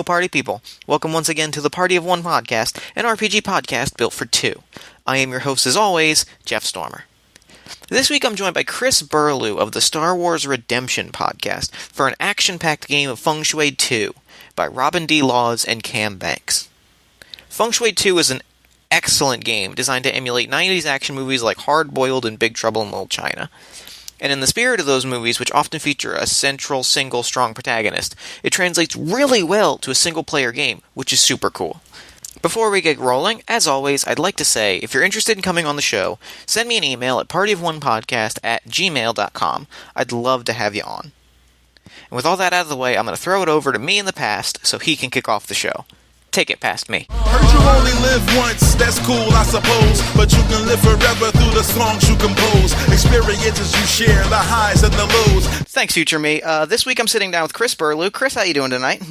party people. Welcome once again to the Party of One podcast, an RPG podcast built for two. I am your host, as always, Jeff Stormer. This week I'm joined by Chris Burlew of the Star Wars Redemption podcast for an action-packed game of Feng Shui 2 by Robin D. Laws and Cam Banks. Feng Shui 2 is an excellent game designed to emulate 90s action movies like Hard Boiled and Big Trouble in Little China. And in the spirit of those movies, which often feature a central, single, strong protagonist, it translates really well to a single-player game, which is super cool. Before we get rolling, as always, I'd like to say, if you're interested in coming on the show, send me an email at partyofonepodcast@gmail.com. I'd love to have you on. And with all that out of the way, I'm going to throw it over to me in the past so he can kick off the show. Take it past me. Heard you only live once, that's cool I suppose, but you can live forever through the songs you compose, experiences you share, the highs and the lows. Thanks, future me. This week I'm sitting down with Chris Burlew. Chris, how you doing tonight?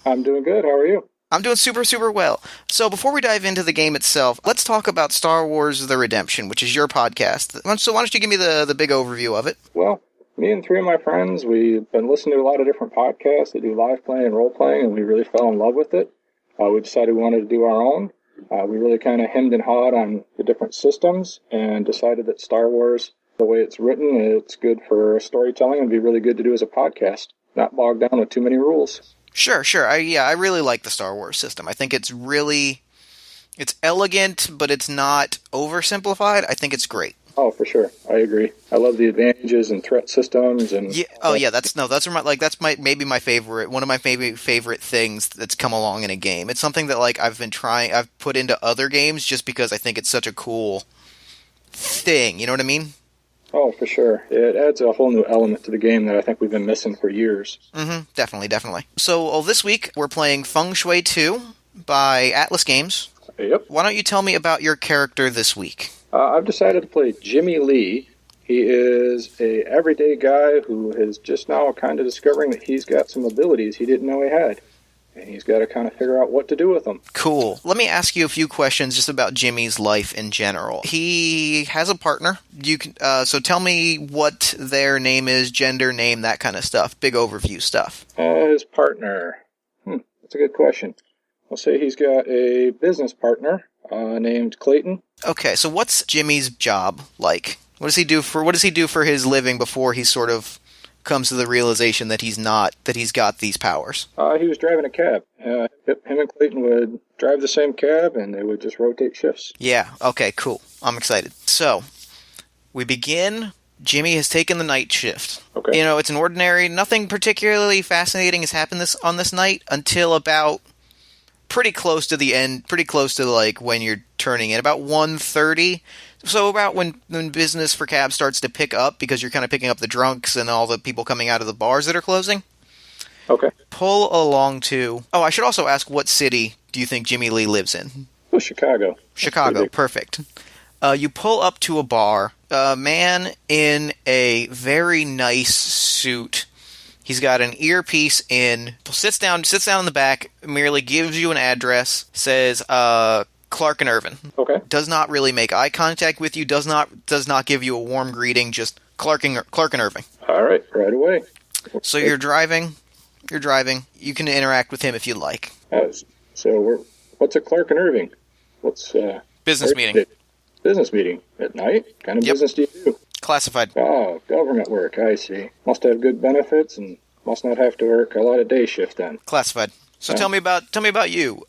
I'm doing good. How are you? I'm doing super, super well. So before we dive into the game itself, let's talk about Star Wars The Redemption, which is your podcast. So why don't you give me the big overview of it? Well, me and three of my friends, we've been listening to a lot of different podcasts that do live playing and role playing, and we really fell in love with it. We decided we wanted to do our own. We really kind of hemmed and hawed on the different systems and decided that Star Wars, the way it's written, it's good for storytelling and be really good to do as a podcast, not bogged down with too many rules. Sure. I really like the Star Wars system. I think it's elegant, but it's not oversimplified. I think it's great. Oh, for sure. I agree. I love the advantages and threat sysystems and. Yeah. Oh, yeah. That's maybe my favorite. One of my favorite things that's come along in a game. It's something that I've put into other games just because I think it's such a cool thing. You know what I mean? Oh, for sure. It adds a whole new element to the game that I think we've been missing for years. Mm-hmm. Definitely. So this week we're playing Feng Shui 2 by Atlas Games. Yep. Why don't you tell me about your character this week? I've decided to play Jimmy Lee. He is a everyday guy who is just now kind of discovering that he's got some abilities he didn't know he had. And he's got to kind of figure out what to do with them. Cool. Let me ask you a few questions just about Jimmy's life in general. He has a partner. So tell me what their name is, gender, name, that kind of stuff. Big overview stuff. His partner. That's a good question. I'll say he's got a business partner named Clayton. Okay, so what's Jimmy's job like? What does he do for his living before he sort of comes to the realization that he's got these powers? He was driving a cab. Him and Clayton would drive the same cab, and they would just rotate shifts. Yeah, okay, cool. I'm excited. So, we begin. Jimmy has taken the night shift. Okay. You know, it's an ordinary, nothing particularly fascinating has happened on this night until about pretty close to the end, pretty close to when you're turning in, about 1:30. So about when business for cabs starts to pick up, because you're kind of picking up the drunks and all the people coming out of the bars that are closing. Okay. Pull along to... Oh, I should also ask, what city do you think Jimmy Lee lives in? Oh, Chicago. Chicago, perfect. You pull up to a bar. A man in a very nice suit. He's got an earpiece in, sits down in the back, merely gives you an address, says, Clark and Irvin. Okay. Does not really make eye contact with you, does not give you a warm greeting, just Clark and Irving. All right, right away. So you're driving, you can interact with him if you like. So what's a Clark and Irving? What's business meeting. Business meeting at night? What kind of business do you do? Classified. Oh, government work, I see. Must have good benefits and must not have to work a lot of day shift then. Classified. So tell me about you.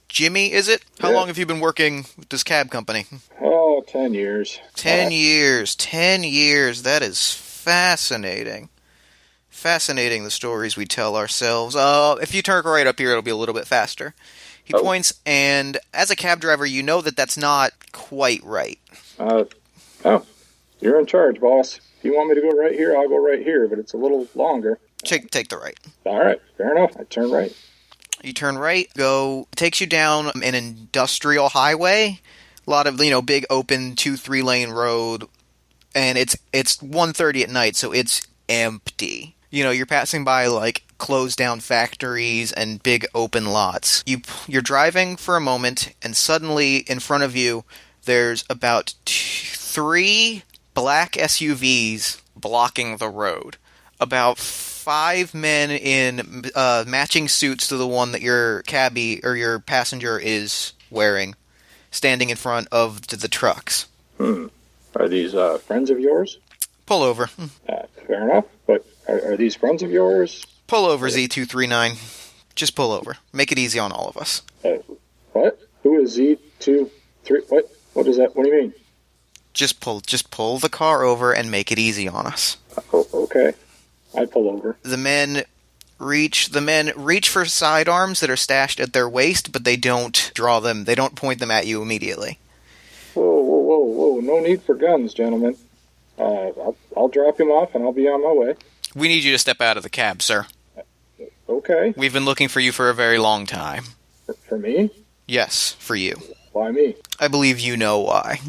Jimmy, is it? How long have you been working with this cab company? Oh, 10 years. 10 years. 10 years. That is fascinating. Fascinating, the stories we tell ourselves. If you turn right up here, it'll be a little bit faster. He points, and as a cab driver, you know that that's not quite right. You're in charge, boss. If you want me to go right here, I'll go right here, but it's a little longer. Take the right. All right, fair enough. I turn right. You turn right, takes you down an industrial highway, a lot of, big open 2-3 lane road, and it's 1:30 at night, so it's empty. You're passing by closed down factories and big open lots. You're driving for a moment, and suddenly in front of you there's about 3 black SUVs blocking the road. About 5 men in matching suits to the one that your cabbie or your passenger is wearing, standing in front of the trucks. Are these friends of yours? Pull over. Fair enough, but are these friends of yours? Pull over, Z239. Just pull over. Make it easy on all of us. What? Who is Z23? What? What is that? What do you mean? Just pull the car over and make it easy on us. Oh, okay. I pull over. The men reach for sidearms that are stashed at their waist, but they don't draw them. They don't point them at you immediately. Whoa. No need for guns, gentlemen. I'll drop him off and I'll be on my way. We need you to step out of the cab, sir. Okay. We've been looking for you for a very long time. For me? Yes, for you. Why me? I believe you know why.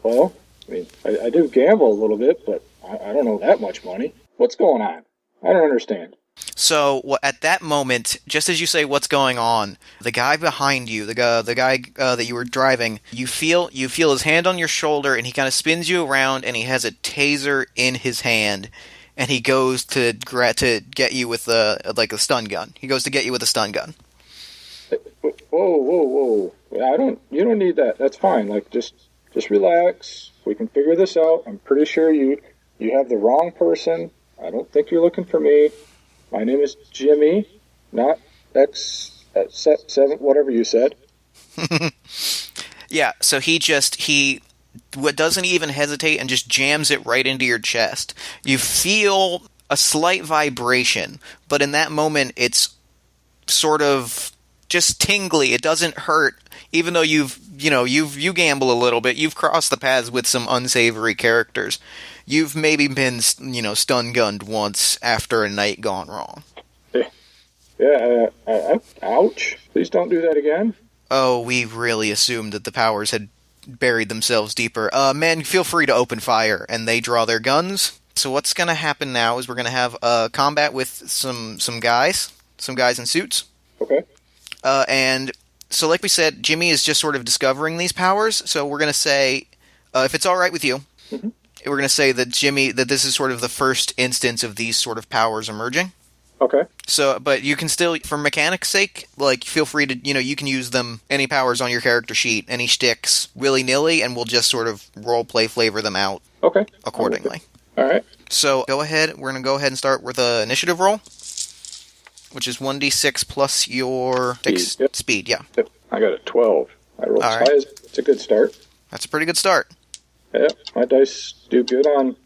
Well, I mean, I do gamble a little bit, but I don't know that much money. What's going on? I don't understand. So at that moment, just as you say what's going on, the guy behind you, the guy that you were driving, you feel his hand on your shoulder, and he kind of spins you around, and he has a taser in his hand, and he goes to get you with a stun gun. He goes to get you with a stun gun. Whoa. You don't need that. That's fine. Like, just relax. We can figure this out. I'm pretty sure you have the wrong person. I don't think you're looking for me. My name is Jimmy, not X7, whatever you said. Yeah, so he doesn't even hesitate and just jams it right into your chest. You feel a slight vibration, but in that moment it's sort of just tingly. It doesn't hurt, even though you gamble a little bit. You've crossed the paths with some unsavory characters. You've maybe been, stun gunned once after a night gone wrong. Yeah. Ouch! Please don't do that again. Oh, we really assumed that the powers had buried themselves deeper. Men, feel free to open fire, and they draw their guns. So what's going to happen now is we're going to have a combat with some guys in suits. Okay. And so like we said, Jimmy is just sort of discovering these powers, so we're going to say, if it's all right with you, we're going to say that that this is sort of the first instance of these sort of powers emerging. Okay. So, but you can still, for mechanics' sake, feel free to, you can use them, any powers on your character sheet, any shticks, willy-nilly, and we'll just sort of role-play flavor them out accordingly. All right. So, we're going to go ahead and start with an initiative roll, which is 1d6 plus your speed, yeah. Yep. I got a 12. I rolled high. It's a good start. That's a pretty good start. Yeah, my dice do good on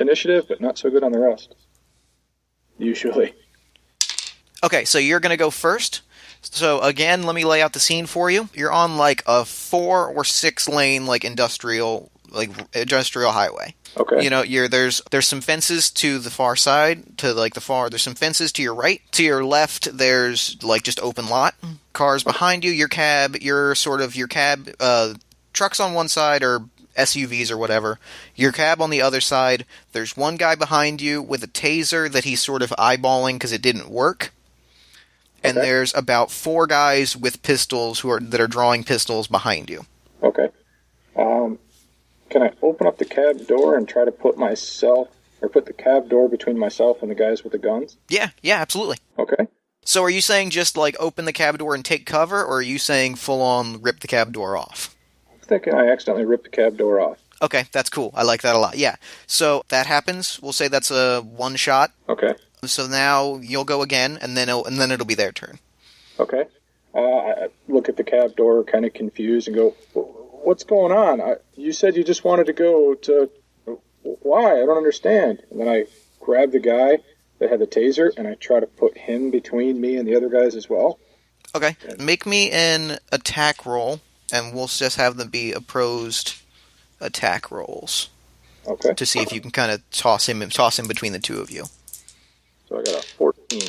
initiative, but not so good on the rest. Usually. Okay, so you're going to go first. So again, let me lay out the scene for you. You're on a 4 or 6 lane industrial highway. Okay. There's some fences to the far side, there's some fences to your right. To your left, there's just open lot. Cars behind you, your cab, trucks on one side or SUVs or whatever. Your cab on the other side. There's one guy behind you with a taser that he's sort of eyeballing because it didn't work. And there's about 4 guys with pistols that are drawing pistols behind you. Okay. Can I open up the cab door and try to put the cab door between myself and the guys with the guns? Yeah, absolutely. Okay. So are you saying just open the cab door and take cover, or are you saying full on rip the cab door off? I'm thinking I accidentally ripped the cab door off. Okay, that's cool. I like that a lot. Yeah. So that happens. We'll say that's a one shot. Okay. So now you'll go again, and then it'll be their turn. Okay. I look at the cab door, kind of confused, and go, "What's going on? You said you just wanted to go to... Why? I don't understand." And then I grab the guy that had the taser, and I try to put him between me and the other guys as well. Okay. Make me an attack roll, and we'll just have them be opposed attack rolls. Okay. To see if you can kind of toss him between the two of you. So I got a 14.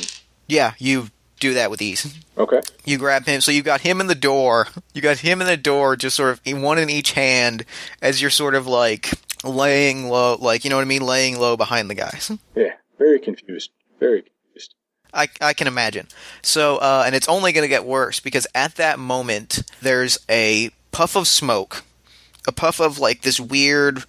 Yeah, you do that with ease. Okay. You grab him, so you got him in the door. You got him in the door, just sort of one in each hand, as you're sort of laying low, you know what I mean, laying low behind the guys. Yeah, very confused. Very confused. I can imagine. So, and it's only going to get worse, because at that moment, there's a puff of smoke. A puff of, this weird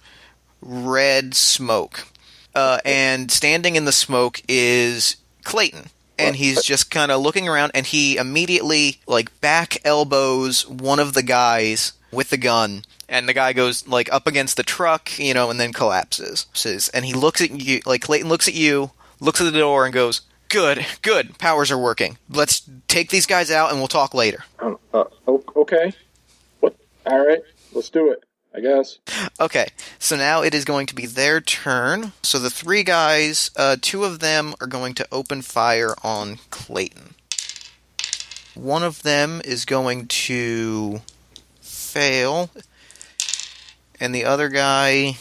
red smoke. And standing in the smoke is Clayton. And he's just kind of looking around, and he immediately, like, back elbows one of the guys with the gun. And the guy goes, like, up against the truck, you know, and then collapses. And he looks at you, like, Clayton looks at you, looks at the door, and goes, Good. Powers are working. Let's take these guys out, and we'll talk later. Okay. What? All right. Let's do it, I guess. Okay, so now it is going to be their turn. So the three guys, two of them are going to open fire on Clayton. One of them is going to fail, and the other guy, I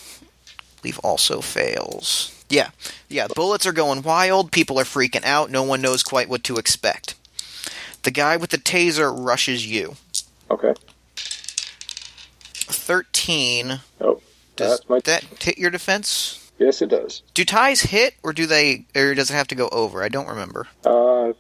believe, also fails. Yeah, bullets are going wild, people are freaking out, no one knows quite what to expect. The guy with the taser rushes you. Okay. 13. Oh, Does that hit your defense? Yes, it does. Do ties hit, or does it have to go over? I don't remember. I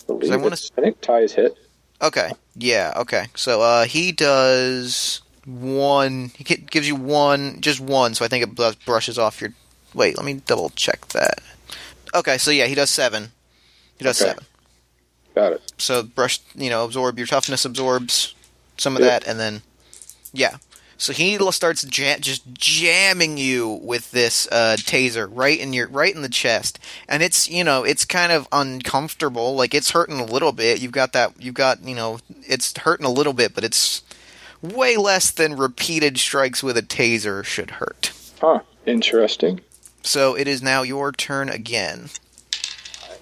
think ties hit. Okay. Yeah. Okay. So he does one. He gives you one, just one. So I think it brushes off your. Wait, let me double check that. Okay. So yeah, he does 7. He does 7. Got it. So absorb your toughness, absorbs some of that, and then yeah. So he starts just jamming you with this taser right in the chest, and it's kind of uncomfortable. Like, it's hurting a little bit. It's hurting a little bit, but it's way less than repeated strikes with a taser should hurt. Huh. Interesting. So it is now your turn again.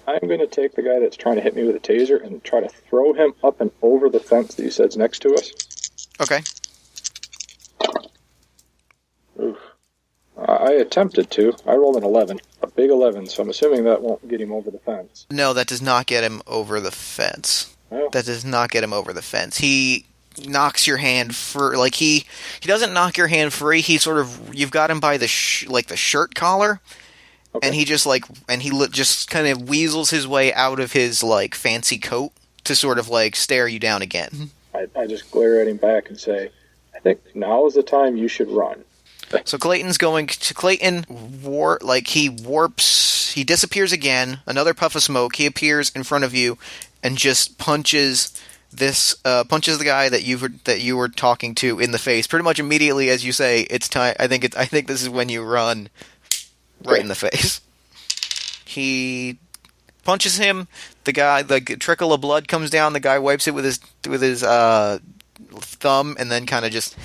I'm going to take the guy that's trying to hit me with a taser and try to throw him up and over the fence that you said's next to us. Okay. Oof. I attempted to. I rolled an 11. A big 11, so I'm assuming that won't get him over the fence. No, that does not get him over the fence. Oh. That does not get him over the fence. He knocks your hand free. Like, he doesn't knock your hand free. He sort of, you've got him by the shirt collar. Okay. And he just just kind of weasels his way out of his like fancy coat to sort of like stare you down again. I just glare at him back and say, I think now is the time you should run. So he warps, he disappears again, another puff of smoke, he appears in front of you and just punches the guy that you were talking to in the face pretty much immediately as you say it's time. I think this is when you run right in the face. He punches him, the guy, the trickle of blood comes down, the guy wipes it with his thumb and then kind of just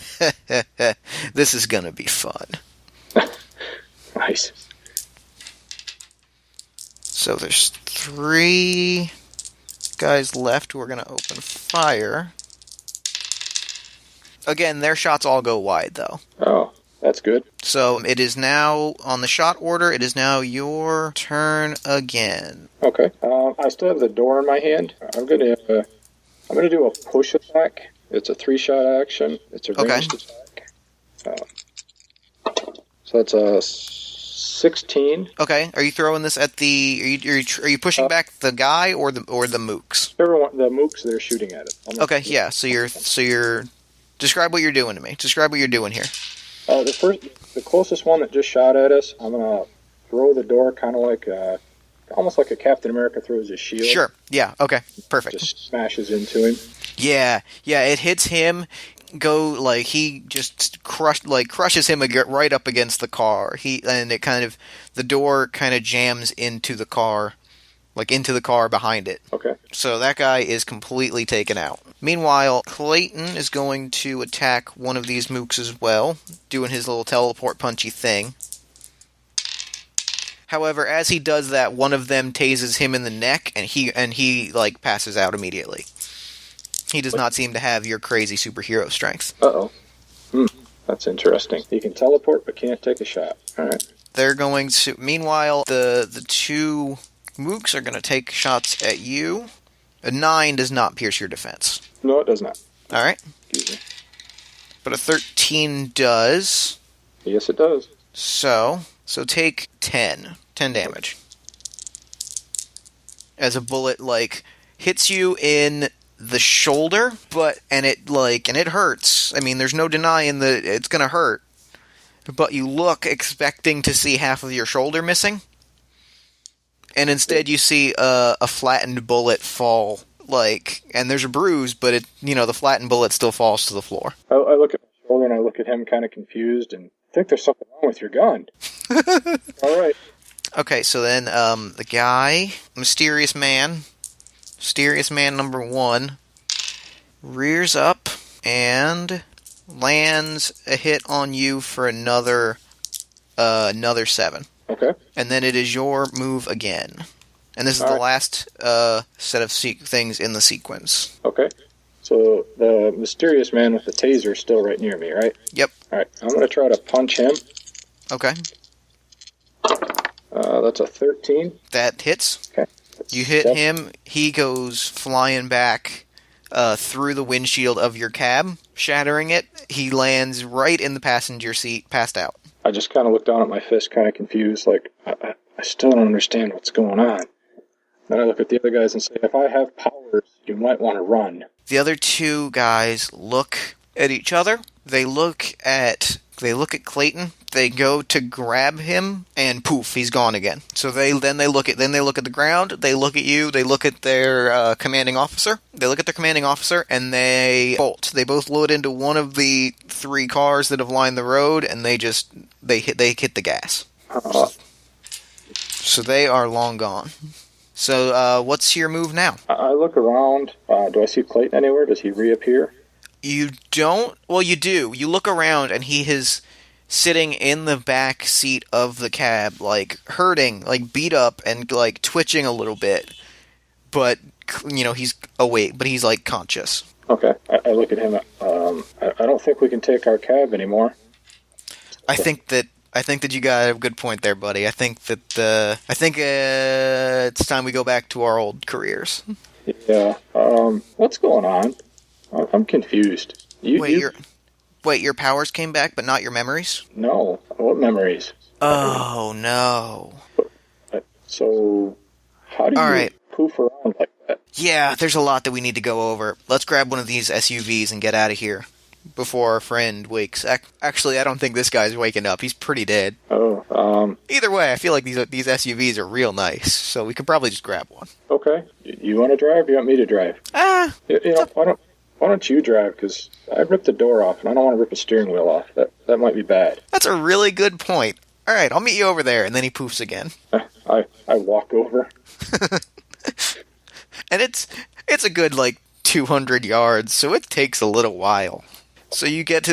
this is gonna be fun. Nice. So there's 3 guys left who are gonna open fire. Again, their shots all go wide though. Oh, that's good. So it is now on the shot order. It is now your turn again. Okay. I still have the door in my hand. I'm gonna do a push attack. It's a 3-shot action. It's a ranged attack. So that's a 16. Okay. Are you throwing this at the? Are you pushing back the guy or the mooks? Everyone, the mooks, they're shooting at it. Okay. Yeah. So you're. Describe what you're doing to me. Describe what you're doing here. The closest one that just shot at us, I'm gonna throw the door kind of like almost like a Captain America throws his shield. Sure. Yeah. Okay. Perfect. Just smashes into him. Yeah. It hits him. He just crushes him right up against the car. The door kind of jams into the car, like into the car behind it. Okay. So that guy is completely taken out. Meanwhile, Clayton is going to attack one of these mooks as well, doing his little teleport punchy thing. However, as he does that, one of them tases him in the neck, and he passes out immediately. He does not seem to have your crazy superhero strength. Uh-oh. That's interesting. He can teleport, but can't take a shot. All right. They're going to... Meanwhile, the 2 mooks are going to take shots at you. A 9 does not pierce your defense. No, it does not. All right. Excuse me. But a 13 does. Yes, it does. So take 10 damage. As a bullet, hits you in the shoulder, and it hurts. I mean, there's no denying that it's gonna hurt. But you look expecting to see half of your shoulder missing, And instead you see a flattened bullet fall, and there's a bruise, but the flattened bullet still falls to the floor. I look at my shoulder and I look at him kind of confused and I think there's something wrong with your gun. All right. Okay, so then the guy, mysterious man number 1, rears up and lands a hit on you for another 7. Okay. And then it is your move again. And this is the last set of things in the sequence. Okay. So the mysterious man with the taser is still right near me, right? Yep. All right. I'm going to try to punch him. Okay. That's a 13. That hits. Okay. You hit him. He goes flying back through the windshield of your cab, shattering it. He lands right in the passenger seat, passed out. I just kind of look down at my fist, kind of confused, like, I still don't understand what's going on. Then I look at the other guys and say, if I have powers, you might want to run. The other 2 guys look at each other. They look at Clayton. They go to grab him, and poof, he's gone again. So they look at the ground. They look at you. They look at their commanding officer. They look at their commanding officer, and they bolt. They both load into one of the 3 cars that have lined the road, and they hit the gas. So they are long gone. So what's your move now? I look around. Do I see Clayton anywhere? Does he reappear? You don't? Well, you do. You look around, and he is sitting in the back seat of the cab, hurting, beat up, and, twitching a little bit. But, he's awake, but he's, conscious. Okay. I look at him. I don't think we can take our cab anymore. I think that you got a good point there, buddy. I think it's time we go back to our old careers. Yeah. What's going on? I'm confused. Wait, your powers came back, but not your memories? No. What memories? Oh, no. So, how do you poof around like that? Yeah, there's a lot that we need to go over. Let's grab one of these SUVs and get out of here before our friend wakes. Actually, I don't think this guy's waking up. He's pretty dead. Oh, Either way, I feel like these SUVs are real nice, so we could probably just grab one. Okay. You want to drive? Or you want me to drive? Why don't you drive? Because I ripped the door off, and I don't want to rip the steering wheel off. That might be bad. That's a really good point. All right, I'll meet you over there, and then he poofs again. I walk over. And it's a good 200 yards, so it takes a little while. So you get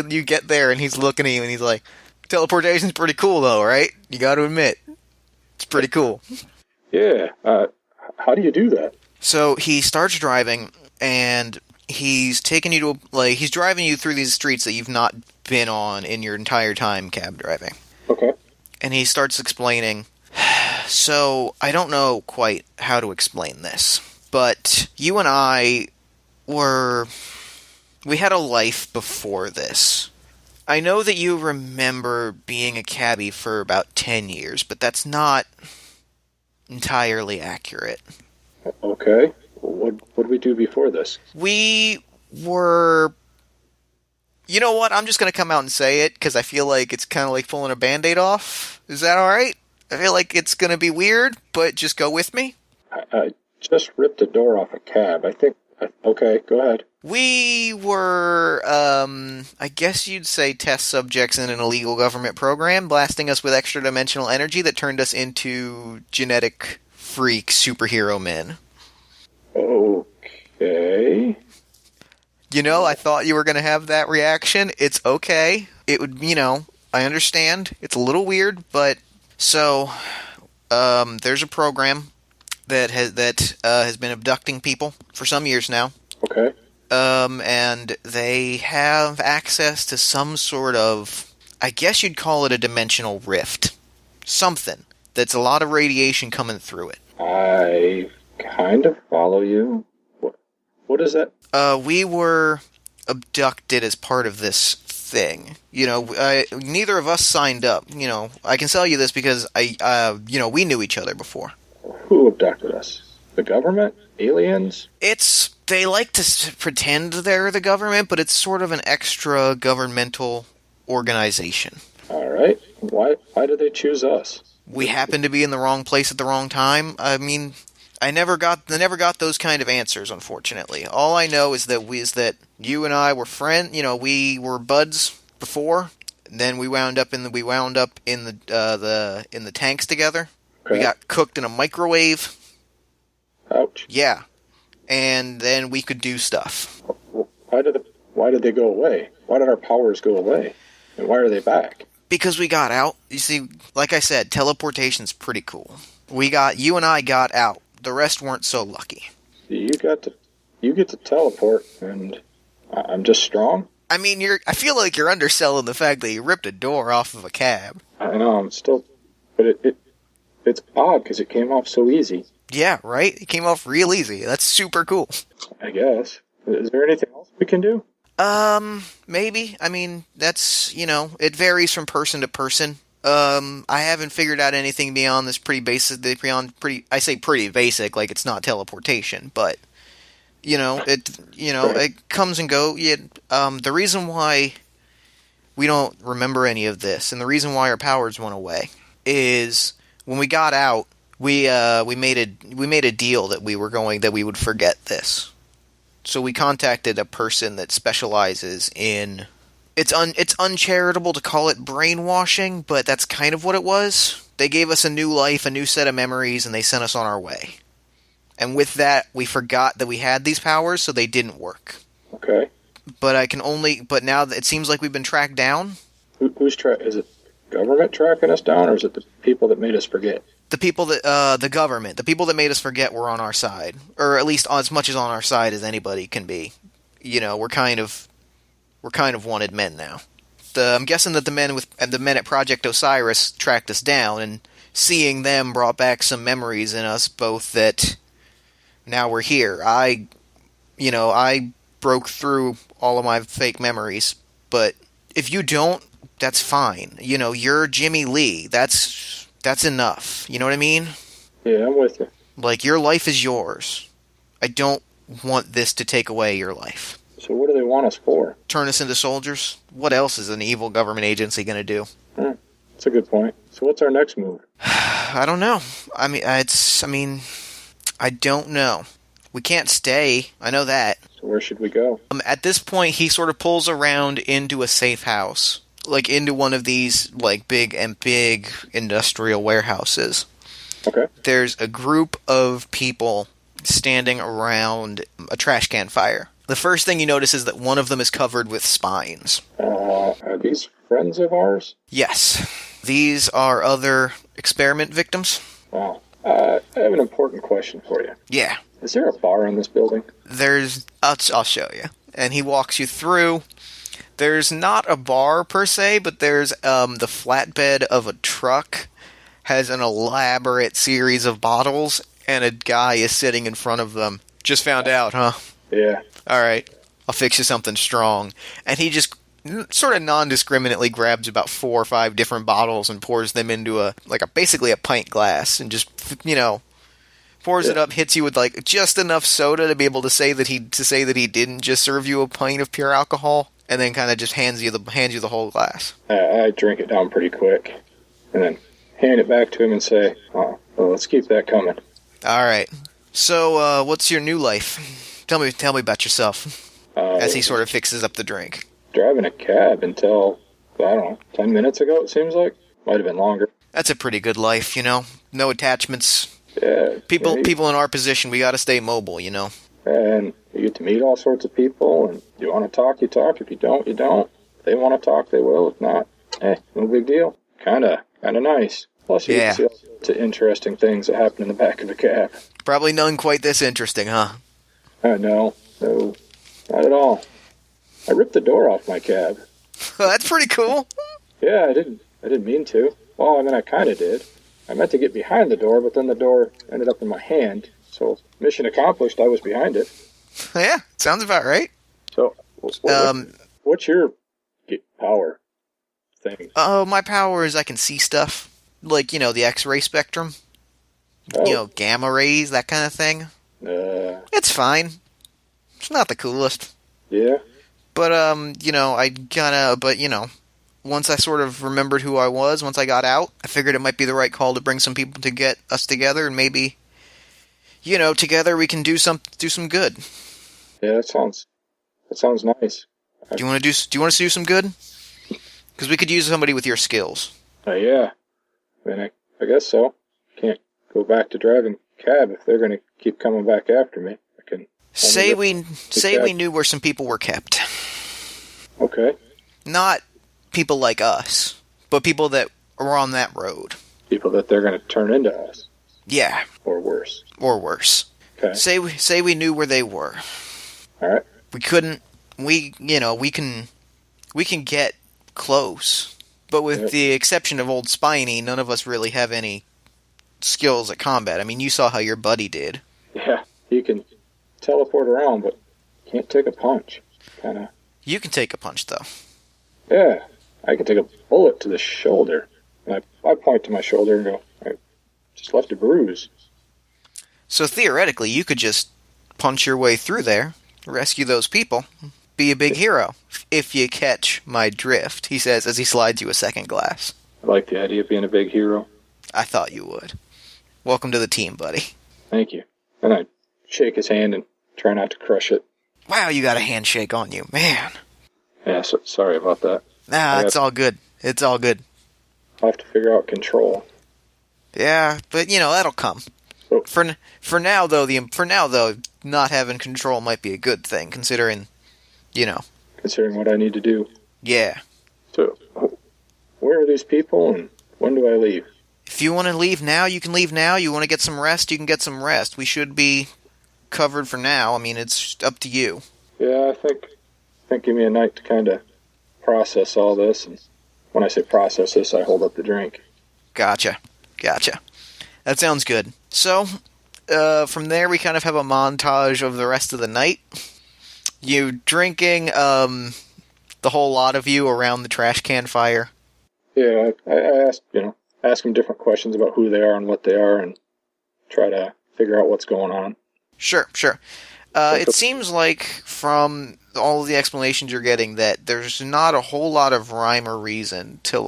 there, and he's looking at you, and he's like, "Teleportation's pretty cool, though, right? You got to admit, it's pretty cool." Yeah. How do you do that? So he starts driving, and he's taking you to he's driving you through these streets that you've not been on in your entire time cab driving. Okay. And he starts explaining. So I don't know quite how to explain this, but you and I we had a life before this. I know that you remember being a cabbie for about 10 years, but that's not entirely accurate. Okay. What did we do before this? We were... You know what? I'm just going to come out and say it, because I feel like it's kind of like pulling a Band-Aid off. Is that alright? I feel like it's going to be weird, but just go with me. I just ripped the door off a cab. I think... Okay, go ahead. We were, I guess you'd say test subjects in an illegal government program, blasting us with extra-dimensional energy that turned us into genetic freak superhero men. Okay. I thought you were going to have that reaction. It's okay. It would, I understand. It's a little weird, but... So, there's a program that has been abducting people for some years now. Okay. And they have access to some sort of, I guess you'd call it a dimensional rift. Something. That's a lot of radiation coming through it. I kind of follow you. What is that? We were abducted as part of this thing. Neither of us signed up. I can tell you this because we knew each other before. Who abducted us? The government? Aliens? They like to pretend they're the government, but it's sort of an extra governmental organization. All right. Why did they choose us? we happened to be in the wrong place at the wrong time. I mean, I never got those kind of answers, unfortunately. All I know is that you and I were we were buds before. And then we wound up in the tanks together. Okay. We got cooked in a microwave. Ouch. Yeah. And then we could do stuff. Why did they go away? Why did our powers go away? And why are they back? Because we got out. You see, like I said, teleportation's pretty cool. You and I got out. The rest weren't so lucky. You get to teleport, and I'm just strong? I mean, I feel like you're underselling the fact that you ripped a door off of a cab. I know, but it's odd because it came off so easy. Yeah, right? It came off real easy. That's super cool. I guess. Is there anything else we can do? Maybe. I mean, that's, it varies from person to person. I haven't figured out anything beyond this pretty basic, I say pretty basic, like it's not teleportation, but, it comes and goes. The reason why we don't remember any of this, and the reason why our powers went away, is when we got out, we made a deal that we would forget this. So we contacted a person that specializes in... It's uncharitable to call it brainwashing, but that's kind of what it was. They gave us a new life, a new set of memories, and they sent us on our way. And with that, we forgot that we had these powers, so they didn't work. Okay. But now it seems like we've been tracked down. Is it government tracking us down, or is it the people that made us forget? The people the government, the people that made us forget were on our side. Or at least as much as on our side as anybody can be. We're kind of wanted men now. I'm guessing that the men at Project Osiris tracked us down, and seeing them brought back some memories in us both that now we're here. I broke through all of my fake memories, but if you don't, that's fine. You're Jimmy Lee. That's enough. You know what I mean? Yeah, I'm with you. Like, your life is yours. I don't want this to take away your life. So what do they want us for? Turn us into soldiers? What else is an evil government agency going to do? That's a good point. So what's our next move? I don't know. I don't know. We can't stay. I know that. So where should we go? At this point, he sort of pulls around into a safe house. Like, into one of these, like, big industrial warehouses. Okay. There's a group of people standing around a trash can fire. The first thing you notice is that one of them is covered with spines. Are these friends of ours? Yes. These are other experiment victims. Wow. I have an important question for you. Yeah. Is there a bar in this building? I'll show you. And he walks you through. There's not a bar per se, but there's the flatbed of a truck has an elaborate series of bottles, and a guy is sitting in front of them. Just found out, huh? Yeah. All right, I'll fix you something strong. And he just sort of non-discriminately grabs about 4 or 5 different bottles and pours them into basically a pint glass, and just, pours it up, hits you with like just enough soda to be able to say that he didn't just serve you a pint of pure alcohol, and then kind of just hands you the whole glass. I drink it down pretty quick, and then hand it back to him and say, "Oh, well, let's keep that coming." All right. So, what's your new life? Tell me about yourself. As he sort of fixes up the drink. Driving a cab until, I don't know, 10 minutes ago, it seems like. Might have been longer. That's a pretty good life, No attachments. Yeah. People in our position, we gotta stay mobile, And you get to meet all sorts of people, and you want to talk, you talk. If you don't, you don't. If they want to talk, they will. If not, no big deal. Kinda nice. Plus, you get to see all sorts of interesting things that happen in the back of the cab. Probably none quite this interesting, huh? No, not at all. I ripped the door off my cab. That's pretty cool. Yeah, I didn't mean to. Well, I kind of did. I meant to get behind the door, but then the door ended up in my hand. So, mission accomplished, I was behind it. Yeah, sounds about right. So, what's your power thing? Oh, my power is I can see stuff. Like, the X-ray spectrum. Gamma rays, that kind of thing. It's fine. It's not the coolest. Yeah. But, once I sort of remembered who I was, once I got out, I figured it might be the right call to bring some people to get us together, and maybe, together we can do some good. Yeah, that sounds nice. Do you want us to do some good? Because we could use somebody with your skills. Yeah. I mean, I guess so. Can't go back to driving cab if they're going to keep coming back after me. I can say we knew where some people were kept. Okay. Not people like us, but people that are on that road. People that they're going to turn into us. Yeah. Or worse. Okay. Say we knew where they were. All right. We couldn't. We can get close, but with the exception of old Spiny, none of us really have any skills at combat. I mean, you saw how your buddy did. Yeah, he can teleport around, but can't take a punch. Kinda. You can take a punch, though. Yeah, I can take a bullet to the shoulder. And I point to my shoulder and go, I just left a bruise. So theoretically, you could just punch your way through there, rescue those people, be a big hero, if you catch my drift, he says as he slides you a second glass. I like the idea of being a big hero. I thought you would. Welcome to the team, buddy. Thank you. And I shake his hand and try not to crush it. Wow, you got a handshake on you, man. Yeah, sorry about that. Nah, it's all good. It's all good. I'll have to figure out control. Yeah, but that'll come. Oh. For now though, not having control might be a good thing, considering what I need to do. Yeah. So, where are these people, and when do I leave? If you want to leave now, you can leave now. You want to get some rest, you can get some rest. We should be covered for now. I mean, it's up to you. Yeah, I think give me a night to kind of process all this. And when I say process this, I hold up the drink. Gotcha. That sounds good. So, from there, we kind of have a montage of the rest of the night. You drinking, the whole lot of you around the trash can fire. Yeah, I ask them different questions about who they are and what they are, and try to figure out what's going on. Sure. It seems like from all of the explanations you're getting that there's not a whole lot of rhyme or reason to,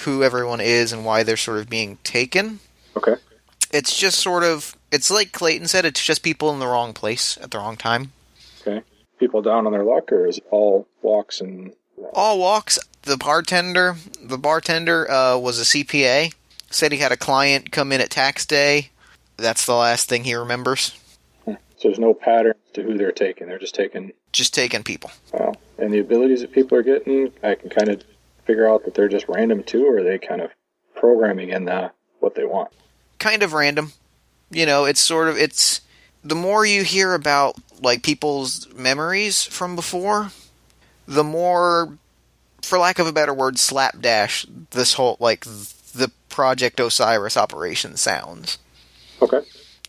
who everyone is and why they're sort of being taken. Okay. It's just sort of, it's like Clayton said, it's just people in the wrong place at the wrong time. Okay. People down on their luck, or is it all walks and... All walks. The bartender was a CPA. Said he had a client come in at tax day. That's the last thing he remembers. So there's no pattern to who they're taking. They're just taking... Just taking people. Wow. And the abilities that people are getting, I can kind of figure out that they're just random too, or are they kind of programming in what they want? Kind of random. It's the more you hear about, people's memories from before, the more, for lack of a better word, slapdash this whole, the Project Osiris operation sounds. Okay.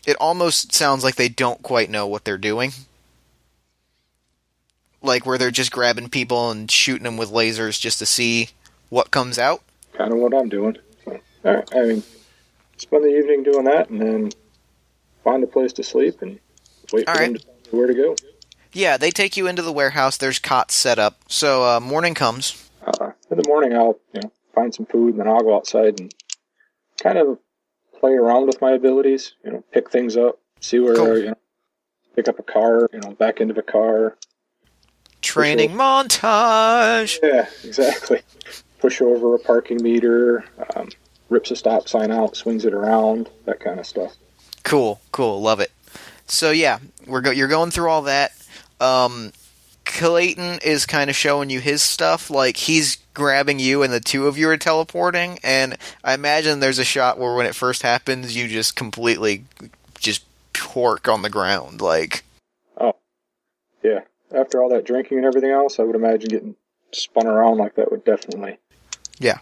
It almost sounds like they don't quite know what they're doing. Where they're just grabbing people and shooting them with lasers just to see what comes out. Kind of what I'm doing. So, I mean, spend the evening doing that, and then find a place to sleep and wait for them to tell me where to go. Yeah, they take you into the warehouse. There's cots set up. So morning comes. In the morning, I'll find some food, and then I'll go outside and kind of play around with my abilities. Pick things up, see where pick up a car, back into the car. Training montage. Yeah, exactly. Push over a parking meter, rips a stop sign out, swings it around, that kind of stuff. Cool, love it. So yeah, you're going through all that. Clayton is kind of showing you his stuff, he's grabbing you and the two of you are teleporting, and I imagine there's a shot where when it first happens, you just completely just pork on the ground, Oh, yeah. After all that drinking and everything else, I would imagine getting spun around like that would definitely... Yeah.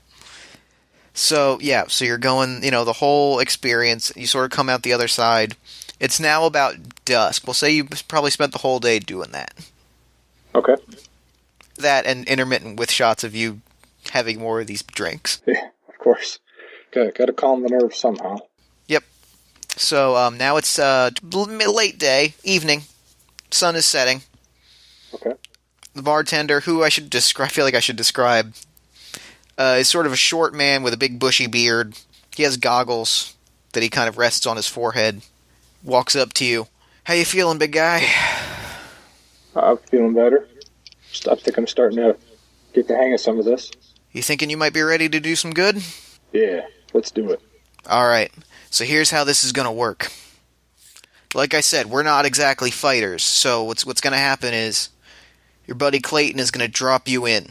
So you're going, the whole experience, you sort of come out the other side. It's now about dusk. We'll say you probably spent the whole day doing that. Okay. That and intermittent with shots of you having more of these drinks. Yeah, of course. Got to calm the nerves somehow. Yep. So now it's late day, evening. Sun is setting. Okay. The bartender, who I feel like I should describe is sort of a short man with a big bushy beard. He has goggles that he kind of rests on his forehead. Walks up to you. How you feeling, big guy? I'm feeling better. I think I'm starting to get the hang of some of this. You thinking you might be ready to do some good? Yeah, let's do it. Alright, so here's how this is going to work. Like I said, we're not exactly fighters, so what's going to happen is your buddy Clayton is going to drop you in.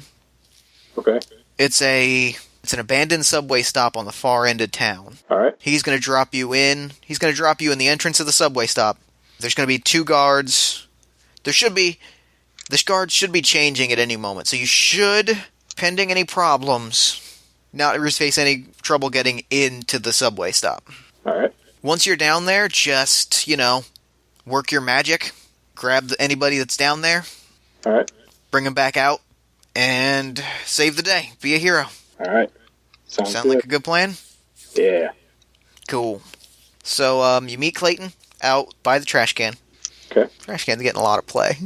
Okay. It's an abandoned subway stop on the far end of town. Alright. He's going to drop you in. He's going to drop you in the entrance of the subway stop. There's going to be 2 guards. The guards should be changing at any moment, so you should, pending any problems, not face any trouble getting into the subway stop. Alright. Once you're down there, just, work your magic, grab anybody that's down there, Alright. bring them back out, and save the day. Be a hero. Alright. Sound Sound good. like a good plan? Yeah. Cool. So, you meet Clayton out by the trash can. Okay. Trash can's getting a lot of play.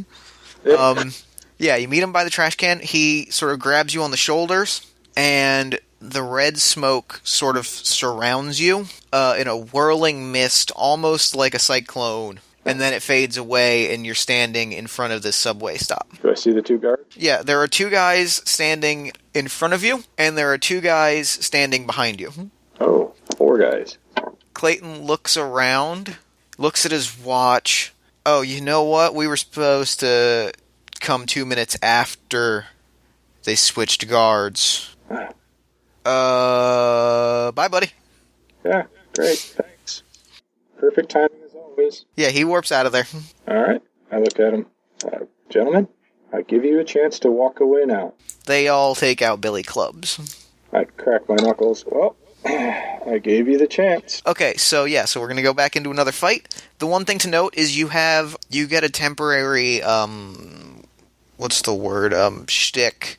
Yeah, you meet him by the trash can. He sort of grabs you on the shoulders, and the red smoke sort of surrounds you in a whirling mist, almost like a cyclone. And then it fades away, and you're standing in front of this subway stop. Do I see the 2 guards? Yeah, there are 2 guys standing in front of you, and there are 2 guys standing behind you. Oh, 4 guys. Clayton looks around, looks at his watch. Oh, you know what? We were supposed to come 2 minutes after they switched guards. Bye, buddy. Yeah, great. Thanks. Perfect timing as always. Yeah, he warps out of there. Alright. I look at him. Gentlemen, I give you a chance to walk away now. They all take out billy clubs. I crack my knuckles. Well, I gave you the chance. Okay, so we're gonna go back into another fight. The one thing to note is you get a temporary, what's the word, shtick.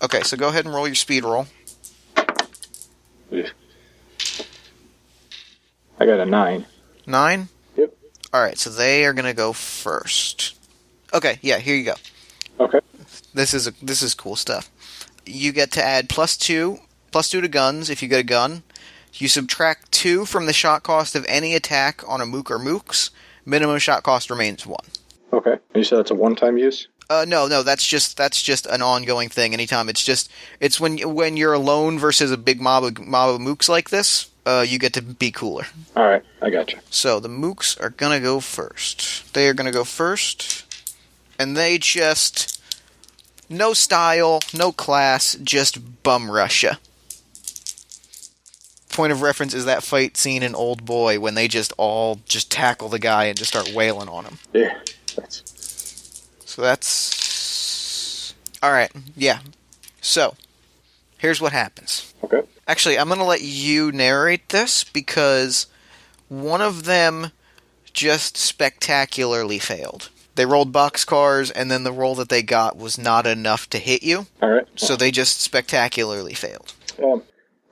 Okay, so go ahead and roll your speed roll. I got a 9. 9? Yep. Alright, so they are gonna go first. Okay, yeah, here you go. Okay. This is cool stuff. You get to add +2 to guns if you get a gun. You subtract 2 from the shot cost of any attack on a mook or mooks. Minimum shot cost remains 1. Okay. And you said it's a one-time use? No, that's just an ongoing thing. Anytime it's when you're alone versus a big mob of mooks like this, you get to be cooler. All right, I gotcha. So the mooks are gonna go first. They are gonna go first, and they just no style, no class, just bum rush ya. Point of reference is that fight scene in Old Boy when they just tackle the guy and just start wailing on him. Yeah, that's alright, yeah. So, here's what happens. Okay. Actually, I'm going to let you narrate this because one of them just spectacularly failed. They rolled boxcars, and then the roll that they got was not enough to hit you. All right. So they just spectacularly failed.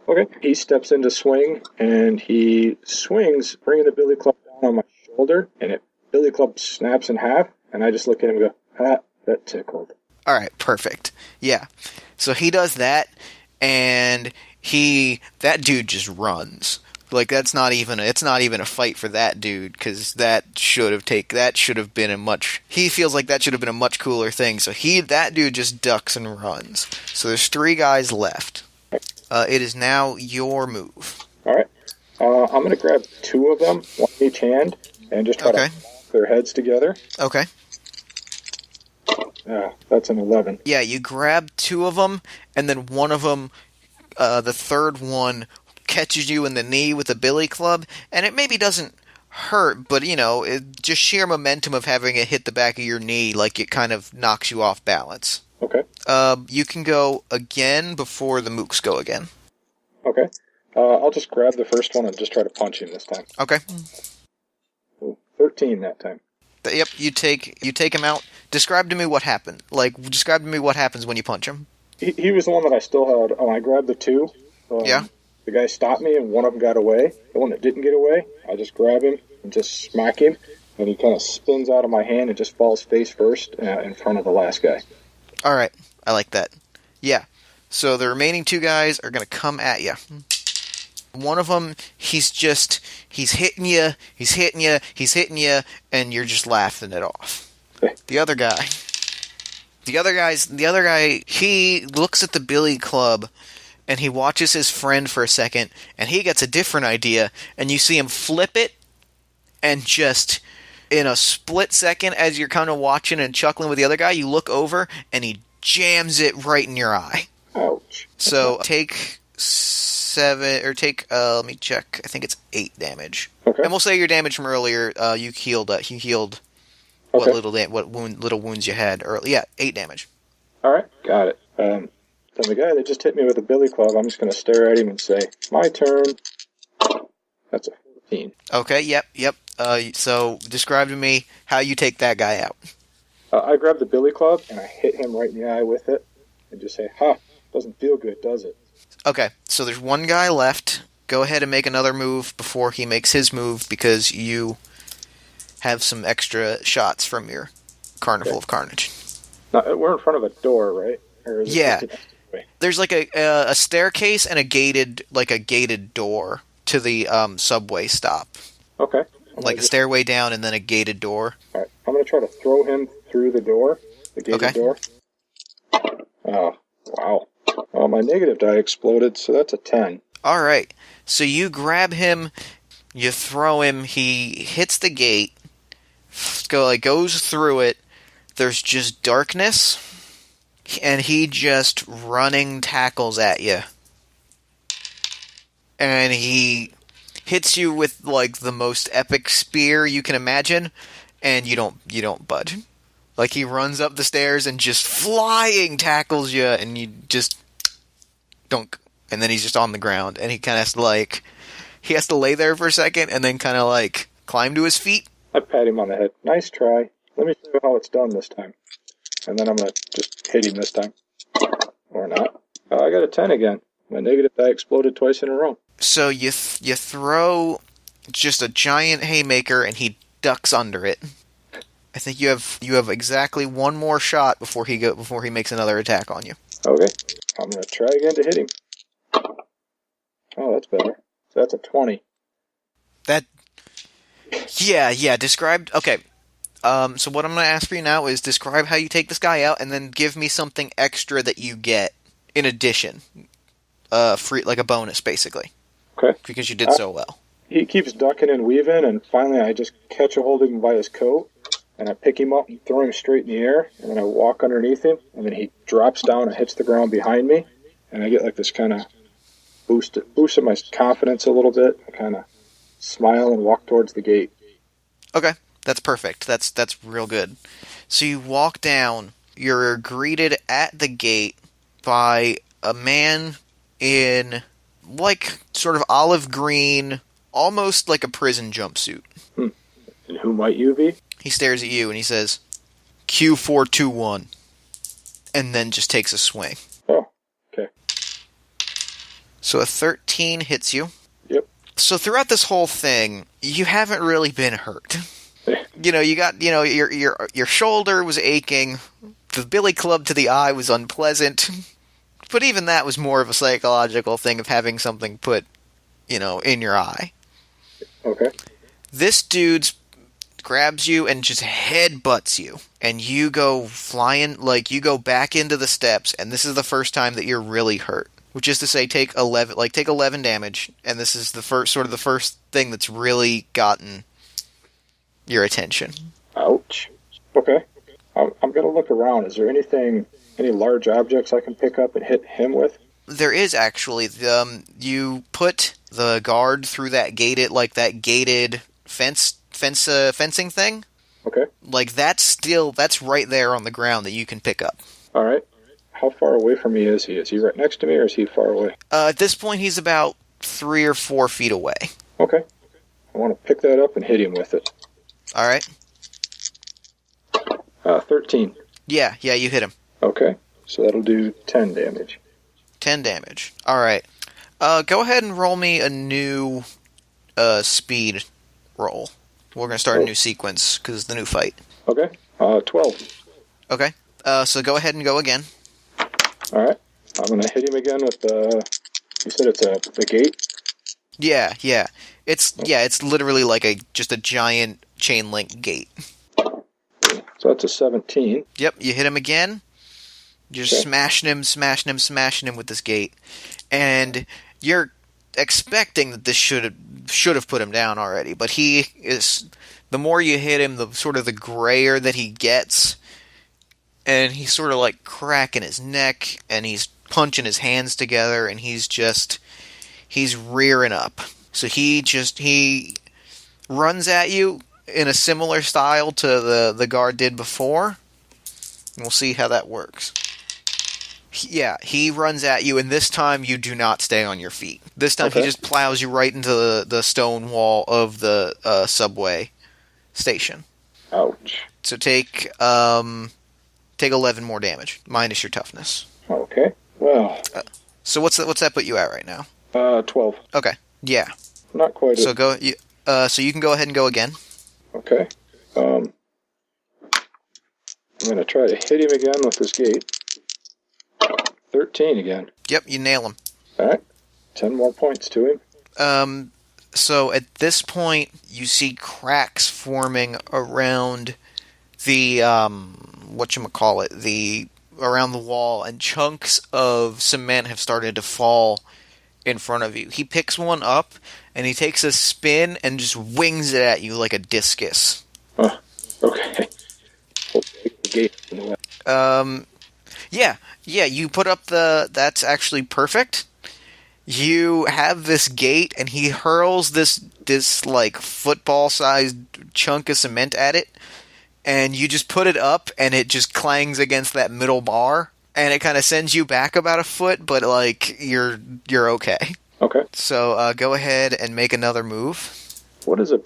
Okay. He steps into swing, and he swings, bringing the billy club down on my shoulder, and it billy club snaps in half, and I just look at him and go, that tickled. All right, perfect. Yeah. So he does that, and that dude just runs. Like it's not even a fight for that dude because that should have been a much. He feels like that should have been a much cooler thing. So that dude just ducks and runs. So there's 3 guys left. It is now your move. All right. I'm gonna grab 2 of them, one in each hand, and just try to lock their heads together. Okay. That's an 11. Yeah, you grab 2 of them, and then one of them, the third one, catches you in the knee with a billy club, and it maybe doesn't hurt, but, just sheer momentum of having it hit the back of your knee, like it kind of knocks you off balance. Okay. You can go again before the mooks go again. Okay. I'll just grab the first one and just try to punch him this time. Okay. Ooh, 13 that time. Yep, you take him out. Describe to me what happened. Describe to me what happens when you punch him. He was the one that I still had. I grabbed the 2. Yeah. The guy stopped me, and one of them got away. The one that didn't get away, I just grab him and just smack him, and he kind of spins out of my hand and just falls face first in front of the last guy. All right, I like that. Yeah. So the remaining two guys are going to come at you. One of them, he's hitting you, and you're just laughing it off. The other guy, he looks at the billy club, and he watches his friend for a second, and he gets a different idea, and you see him flip it, and just in a split second, as you're kind of watching and chuckling with the other guy, you look over, and he jams it right in your eye. Ouch. So take 7, or let me check, I think it's 8 damage. Okay. And we'll say your damage from earlier, you healed what little wounds you had earlier. Yeah, 8 damage. Alright, got it. Then the guy that just hit me with a billy club, I'm just going to stare at him and say, my turn. That's a 14. Okay, yep. So describe to me how you take that guy out. I grab the billy club and I hit him right in the eye with it and just say, doesn't feel good, does it? Okay, so there's one guy left. Go ahead and make another move before he makes his move, because you have some extra shots from your Carnival of Carnage. Now, we're in front of a door, right? Or is it There's like a staircase and a gated door to the subway stop. Okay. Like a stairway down and then a gated door. Alright, I'm going to try to throw him through the door, the gated door. Oh, wow. My negative die exploded, so that's a 10. Alright, so you grab him, you throw him, he hits the gate, goes through it, there's just darkness, and he just running tackles at you. And he hits you with, like, the most epic spear you can imagine, and you don't budge. Like, he runs up the stairs and just flying tackles you, and you just dunk. And then he's just on the ground, and he kind of has to lay there for a second, and then kind of, like, climb to his feet. I pat him on the head. Nice try. Let me show you how it's done this time. And then I'm going to just hit him this time. Or not. I got a 10 again. My negative die exploded twice in a row. So you throw just a giant haymaker, and he ducks under it. I think you have exactly one more shot before he makes another attack on you. Okay. I'm going to try again to hit him. Oh, that's better. So that's a 20. Yeah, described. Okay. So what I'm going to ask for you now is describe how you take this guy out, and then give me something extra that you get in addition. Free, like a bonus, basically. Okay. Because you did so well. He keeps ducking and weaving, and finally I just catch a hold of him by his coat, and I pick him up and throw him straight in the air, and then I walk underneath him, and then he drops down and hits the ground behind me, and I get like this kind of boosted my confidence a little bit. I kind of smile and walk towards the gate. Okay, that's perfect. That's real good. So you walk down, you're greeted at the gate by a man in, like, sort of olive green, almost like a prison jumpsuit. And who might you be? He stares at you and he says, Q421, and then just takes a swing. Oh, okay. So a 13 hits you. Yep. So throughout this whole thing, you haven't really been hurt. You got, your shoulder was aching, the billy club to the eye was unpleasant, but even that was more of a psychological thing of having something put, in your eye. Okay. This dude grabs you and just headbutts you, and you go flying, you go back into the steps, and this is the first time that you're really hurt. Which is to say, take 11 damage, and this is the first thing that's really gotten your attention. Ouch. Okay. I'm going to look around. Is there any large objects I can pick up and hit him with? There is actually. You put the guard through that gated fencing thing. Okay. That's right there on the ground that you can pick up. All right. How far away from me is he? Is he right next to me, or is he far away? At this point, he's about 3 or 4 feet away. Okay. I want to pick that up and hit him with it. All right. 13. Yeah, you hit him. Okay. So that'll do 10 damage. 10 damage. All right. Go ahead and roll me a new speed roll. We're going to start a new sequence, because it's the new fight. Okay. 12. Okay. So go ahead and go again. All right. I'm going to hit him again with the... You said it's the gate? Yeah. It's literally like just a giant chain link gate. So that's a 17. Yep, you hit him again. You're just smashing him with this gate. And you're expecting that this should have put him down already, but he is... The more you hit him, the sort of the grayer that he gets, and he's sort of like cracking his neck, and he's punching his hands together, and he's rearing up. So he runs at you in a similar style to the guard did before. And we'll see how that works. Yeah, he runs at you, and this time you do not stay on your feet. This time he just plows you right into the stone wall of the subway station. Ouch. So take 11 more damage, minus your toughness. Okay. Well. So what's that put you at right now? 12. Okay. Yeah. Not quite. So so you can go ahead and go again. Okay. I'm going to try to hit him again with this gate. 13 again. Yep, you nail him. All right. 10 more points to him. So at this point, you see cracks forming around the around the wall, and chunks of cement have started to fall in front of you. He picks one up, and he takes a spin and just wings it at you like a discus. Huh. Okay. We'll take the gate. Yeah, you put up that's actually perfect. You have this gate, and he hurls this like football-sized chunk of cement at it, and you just put it up, and it just clangs against that middle bar, and it kind of sends you back about a foot, but like you're okay. Okay. So go ahead and make another move. What is it?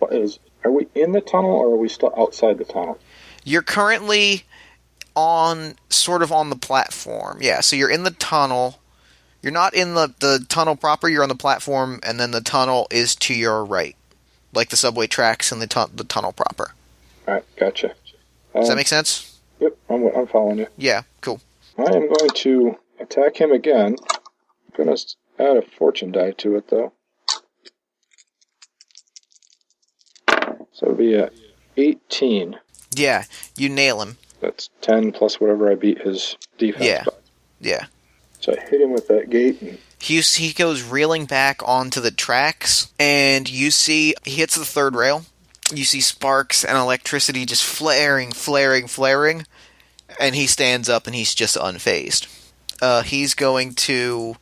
Are we in the tunnel, or are we still outside the tunnel? You're currently sort of on the platform. Yeah, so you're in the tunnel. You're not in the tunnel proper, you're on the platform, and then the tunnel is to your right. Like the subway tracks and the tunnel proper. Alright, gotcha. Does that make sense? Yep, I'm following you. Yeah, cool. I am going to attack him again. I'm going to add a fortune die to it, though. So it'll be a 18. Yeah, you nail him. That's 10 plus whatever I beat his defense by. Yeah. So I hit him with that gate. And he goes reeling back onto the tracks, and you see he hits the third rail. You see sparks and electricity just flaring, and he stands up and he's just unfazed. He's going to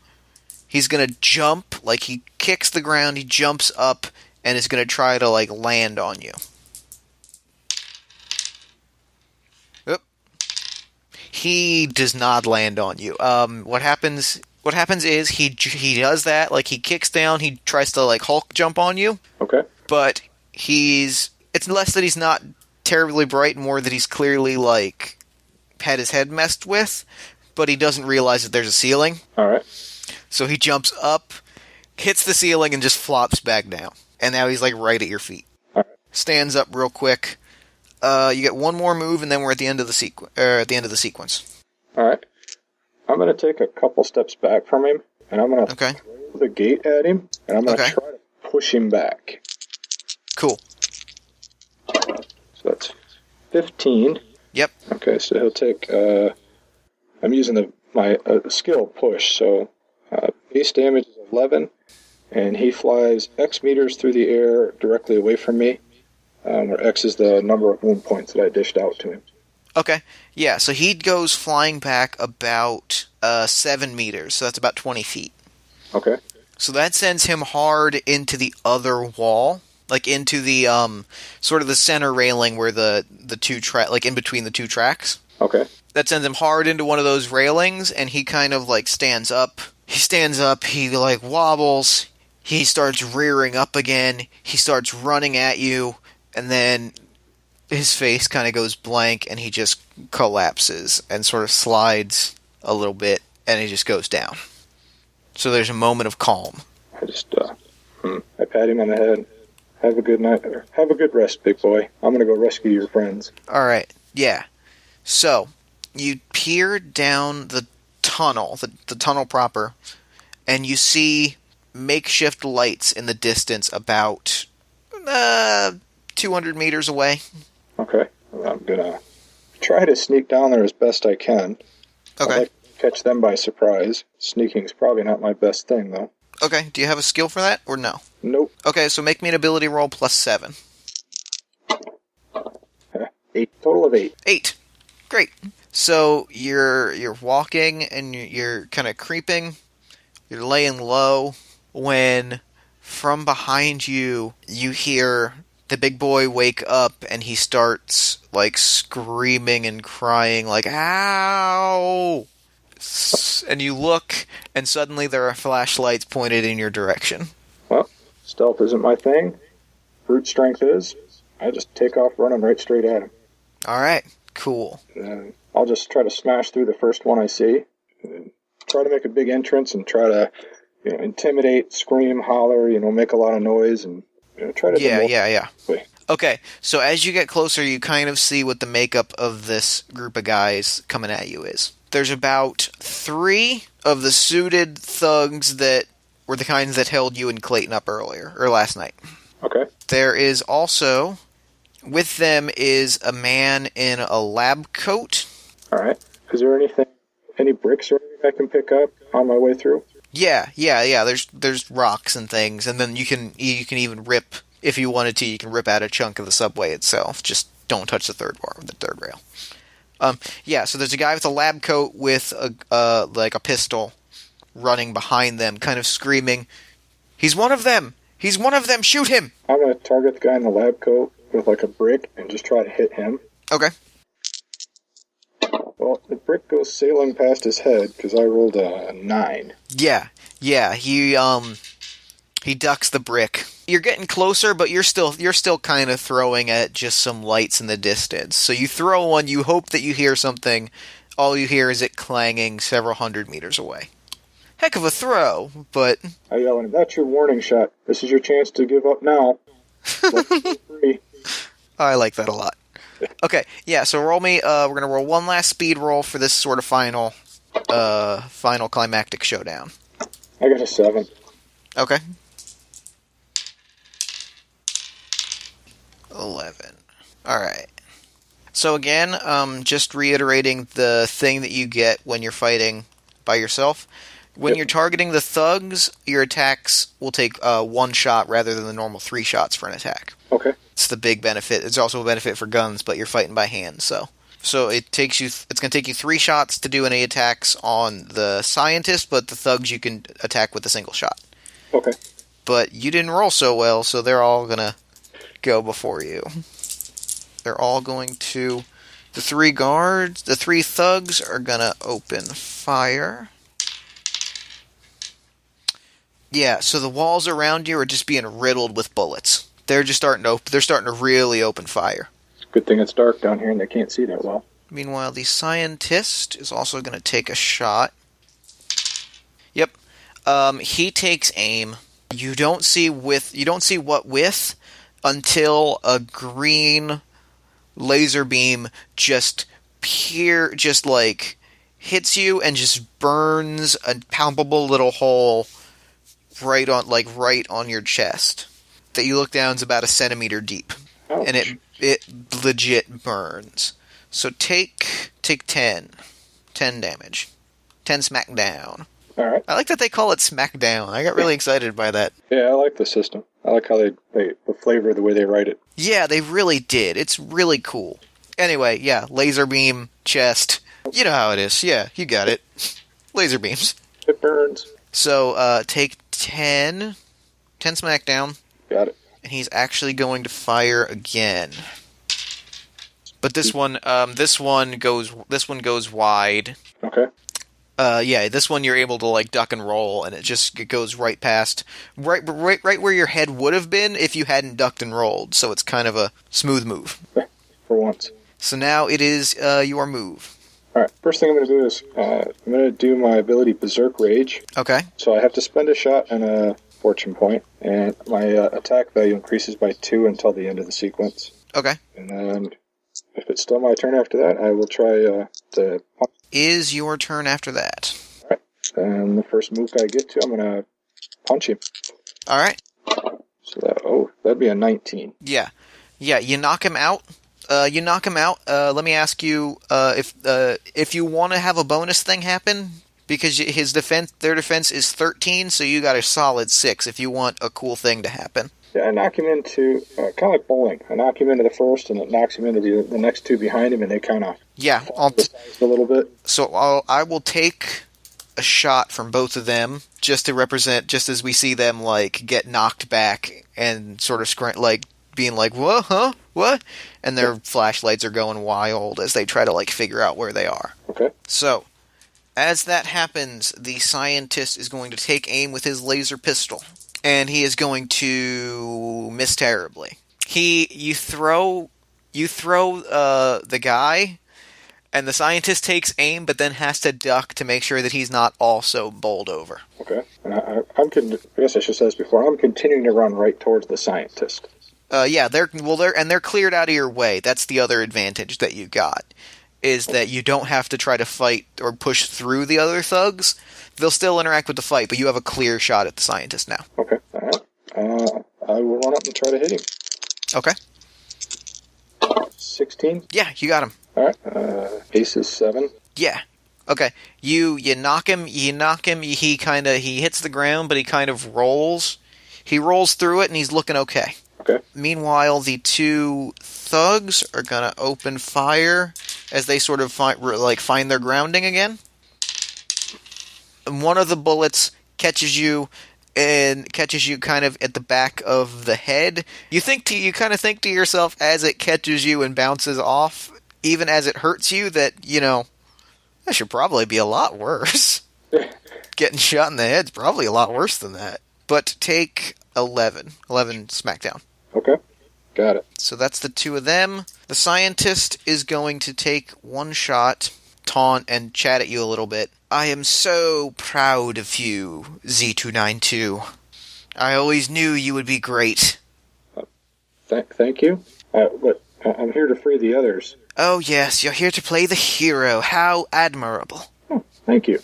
jump, like he kicks the ground, he jumps up, and is going to try to like land on you. He does not land on you. What happens is he does that, like he kicks down, he tries to like Hulk jump on you. Okay. But it's less that he's not terribly bright, more that he's clearly like had his head messed with, but he doesn't realize that there's a ceiling. Alright. So he jumps up, hits the ceiling, and just flops back down. And now he's like right at your feet. Alright. Stands up real quick. You get one more move, and then we're at the end of the sequence. All right. I'm going to take a couple steps back from him, and I'm going to throw the gate at him, and I'm going to try to push him back. Cool. So that's 15. Yep. Okay, so he'll take... I'm using my skill push, so base damage is 11, and he flies X meters through the air directly away from me. Where X is the number of wound points that I dished out to him. Okay. Yeah, so he goes flying back about 7 meters, so that's about 20 feet. Okay. So that sends him hard into the other wall, like into the sort of the center railing where the two like in between the two tracks. Okay. That sends him hard into one of those railings, and he kind of like stands up. He like wobbles. He starts rearing up again. He starts running at you. And then his face kind of goes blank, and he just collapses and sort of slides a little bit, and he just goes down. So there's a moment of calm. I just, I pat him on the head. Have a good night, or have a good rest, big boy. I'm going to go rescue your friends. All right, yeah. So you peer down the tunnel, the tunnel proper, and you see makeshift lights in the distance about 200 meters away. Okay. Well, I'm gonna try to sneak down there as best I can. Okay. I'd like to catch them by surprise. Sneaking's probably not my best thing, though. Okay, do you have a skill for that, or no? Nope. Okay, so make me an ability roll plus 7. 8. Total of 8. 8. Great. So you're walking and you're kind of creeping. You're laying low when from behind you hear the big boy wake up and he starts like screaming and crying like ow. And you look and suddenly there are flashlights pointed in your direction. Well, stealth isn't my thing. Brute strength is. I just take off running right straight at him. All right. Cool. And I'll just try to smash through the first one I see. And try to make a big entrance and try to, intimidate, scream, holler, make a lot of noise and try to... Yeah. Okay, so as you get closer, you kind of see what the makeup of this group of guys coming at you is. There's about 3 of the suited thugs that were the kinds that held you and Clayton up earlier, or last night. Okay. There is also, with them is a man in a lab coat. Alright. Is there any bricks or anything I can pick up on my way through? Yeah. There's rocks and things, and then you can even rip, if you wanted to, you can rip out a chunk of the subway itself. Just don't touch the third rail. So there's a guy with a lab coat with a pistol running behind them, kind of screaming, "He's one of them! He's one of them! Shoot him!" I'm going to target the guy in the lab coat with a brick and just try to hit him. Okay. Well, the brick goes sailing past his head because I rolled a 9. Yeah. He ducks the brick. You're getting closer, but you're still kind of throwing at just some lights in the distance. So you throw one, you hope that you hear something. All you hear is it clanging several hundred meters away. Heck of a throw, but... I yell at him, "That's your warning shot. This is your chance to give up now." I like that a lot. Okay, yeah, so roll me... we're going to roll one last speed roll for this sort of final climactic showdown. I got a 7. Okay. 11. Alright. So again, just reiterating the thing that you get when you're fighting by yourself. When you're targeting the thugs, your attacks will take 1 shot rather than the normal 3 shots for an attack. Okay. It's the big benefit. It's also a benefit for guns, but you're fighting by hand, so it's going to take you 3 shots to do any attacks on the scientist, but the thugs you can attack with a single shot. Okay. But you didn't roll so well, so they're all going to go before you. They're all going to... The 3 thugs are going to open fire. Yeah, so the walls around you are just being riddled with bullets. They're just starting to really open fire. Good thing it's dark down here and they can't see that well. Meanwhile, the scientist is also going to take a shot. Yep. He takes aim. You don't see what with until a green laser beam just hits you and just burns a palpable little hole right on your chest. That you look down is about a centimeter deep. Ouch. And it legit burns. So take 10 damage. 10 smackdown. Alright. I like that they call it smackdown. I got really excited by that. Yeah, I like the system. I like how the flavor, the way they write it. Yeah, they really did. It's really cool. Anyway, yeah, laser beam, chest. You know how it is. Yeah, you got it. Laser beams. It burns. So, take 10 smackdown. Got it. And he's actually going to fire again. But this one goes wide. Okay. This one you're able to duck and roll, and it goes right past, right where your head would have been if you hadn't ducked and rolled. So it's kind of a smooth move. For once. So now it is your move. Alright, first thing I'm going to do is I'm going to do my ability Berserk Rage. Okay. So I have to spend a shot and a fortune point, and my attack value increases by 2 until the end of the sequence. Okay. And then, if it's still my turn after that, I will try to punch. is your turn after that. All right. And the first move I get to, I'm going to punch him. All right. So that'd be a 19. Yeah, you knock him out. Let me ask you if you want to have a bonus thing happen, because their defense is 13, so you got a solid 6 if you want a cool thing to happen. Yeah, I knock him into, kind of like bowling. I knock him into the first, and it knocks him into the next two behind him, and they kind of a little bit. So I will take a shot from both of them, just to represent, just as we see them, like, get knocked back, and sort of, like, being like, what, huh? What? And their flashlights are going wild as they try to, like, figure out where they are. Okay. So, as that happens, the scientist is going to take aim with his laser pistol, and he is going to miss terribly. You throw the guy, and the scientist takes aim, but then has to duck to make sure that he's not also bowled over. Okay. And I guess I should say this before. I'm continuing to run right towards the scientist. Yeah, they're cleared out of your way. That's the other advantage that you got, is that you don't have to try to fight or push through the other thugs. They'll still interact with the fight, but you have a clear shot at the scientist now. Okay. All right. I will run up and try to hit him. Okay. 16? Yeah, you got him. All right. Ace is 7. Yeah. Okay. You knock him. He hits the ground, but he kind of rolls. He rolls through it, and he's looking okay. Okay. Meanwhile, the two thugs are gonna open fire as they sort of find their grounding again. And one of the bullets catches you kind of at the back of the head. You kind of think to yourself as it catches you and bounces off, even as it hurts you, that, that should probably be a lot worse. Getting shot in the head's probably a lot worse than that. But take 11 smackdown. Okay. Got it. So that's the two of them. The scientist is going to take one shot, taunt, and chat at you a little bit. I am so proud of you, Z292. I always knew you would be great. Thank you. But I'm here to free the others. Oh yes, you're here to play the hero. How admirable. Oh, thank you.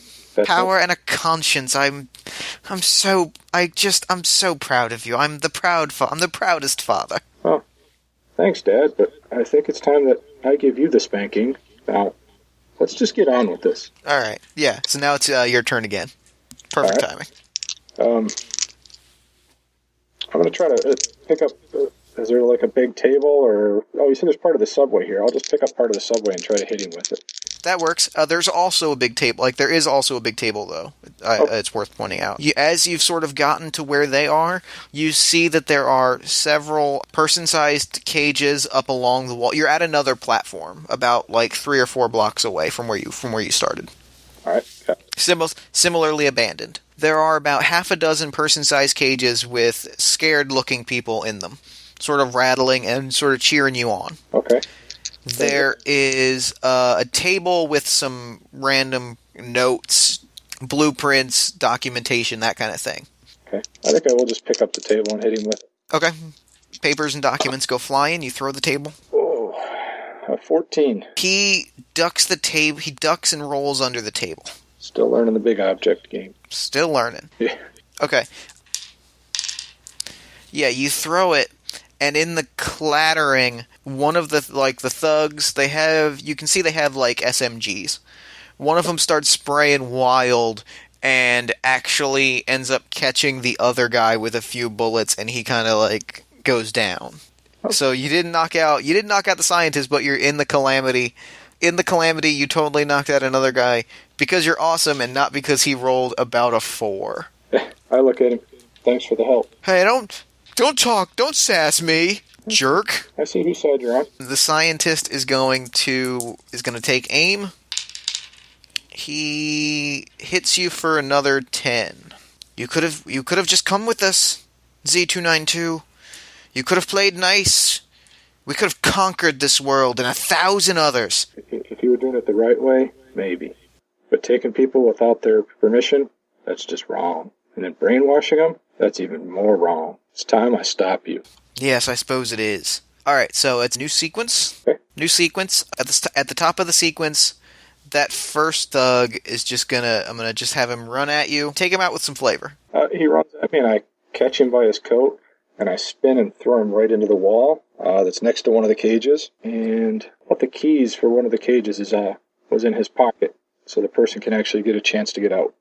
Power and a conscience. I'm so proud of you. I'm the proudest father. Oh, thanks, Dad, but I think it's time that I give you the spanking. Now, let's just get on with this. All right. Yeah. So now it's your turn again. Perfect timing. I'm going to try to pick up... is there like a big table or... Oh, you said there's part of the subway here. I'll just pick up part of the subway and try to hit him with it. That works. There's also a big table. There is also a big table, though. It's worth pointing out. As you've sort of gotten to where they are, you see that there are several person-sized cages up along the wall. You're at another platform, about 3 or 4 blocks away from where you started. All right. Yeah. Similarly abandoned. There are about half a dozen person-sized cages with scared-looking people in them, sort of rattling and sort of cheering you on. Okay. There is a table with some random notes, blueprints, documentation, that kind of thing. Okay. I think I will just pick up the table and hit him with it. Okay. Papers and documents go flying. You throw the table. Oh, 14. He ducks the table. He ducks and rolls under the table. Still learning the big object game. Still learning. Yeah. Okay. Yeah, you throw it, and in the clattering, one of the thugs, you can see they have SMGs. One of them starts spraying wild and actually ends up catching the other guy with a few bullets, and he kind of goes down. Oh. So you didn't knock out the scientist, but you're in the calamity. In the calamity, you totally knocked out another guy because you're awesome and not because he rolled about a 4. I look at him. Thanks for the help. Hey, don't sass me, jerk. I see whose side you're on. The scientist is going to take aim. He hits you for another 10. You could have just come with us, Z292. You could have played nice. We could have conquered this world and 1,000 others. If you were doing it the right way, maybe. But taking people without their permission, that's just wrong. And then brainwashing them, that's even more wrong. It's time I stop you. Yes, I suppose it is. Alright, so it's a new sequence. Okay. New sequence. At the top of the sequence, that first thug is just I'm gonna just have him run at you. Take him out with some flavor. He runs at me, and I catch him by his coat, and I spin and throw him right into the wall that's next to one of the cages. And the keys for one of the cages was in his pocket, so the person can actually get a chance to get out.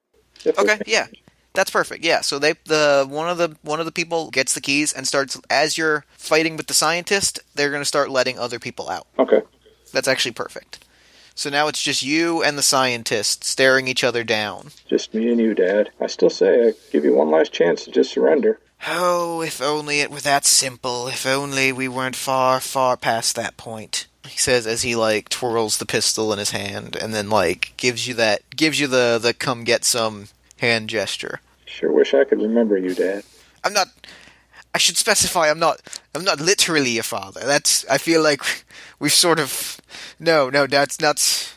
Okay, yeah. That's perfect. Yeah, so one of the people gets the keys and starts, as you're fighting with the scientist, they're going to start letting other people out. Okay. That's actually perfect. So now it's just you and the scientist staring each other down. Just me and you, Dad. I still say I give you one last chance to just surrender. Oh, if only it were that simple. If only we weren't far, far past that point. He says as he, twirls the pistol in his hand and then, gives you the come get some hand gesture. Sure wish I could remember you, Dad. I should specify I'm not literally your father. I feel like we've sort of... No, that's not...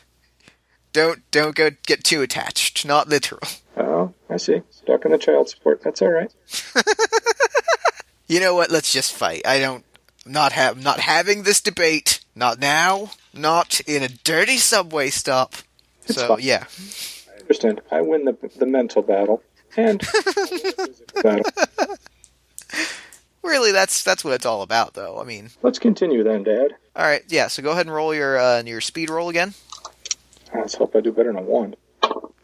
Don't go get too attached. Not literal. Oh, I see. Stuck in the child support. That's alright. You know what? Let's just fight. I'm not having this debate. Not now. Not in a dirty subway stop. It's so, fine. Yeah. I understand. I win the mental battle. And the physical battle. Really, that's what it's all about, though. I mean... Let's continue then, Dad. Alright, yeah, so go ahead and roll your speed roll again. Let's hope I do better than a 1.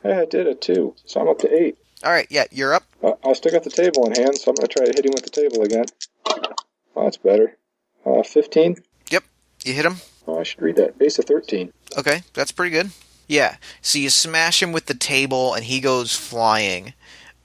Hey, I did a 2, so I'm up to 8. Alright, yeah, you're up. I still got the table in hand, so I'm going to try to hit him with the table again. Oh, that's better. 15? Yep, you hit him. Oh, I should read that. Base of 13. Okay, that's pretty good. Yeah, so you smash him with the table, and he goes flying.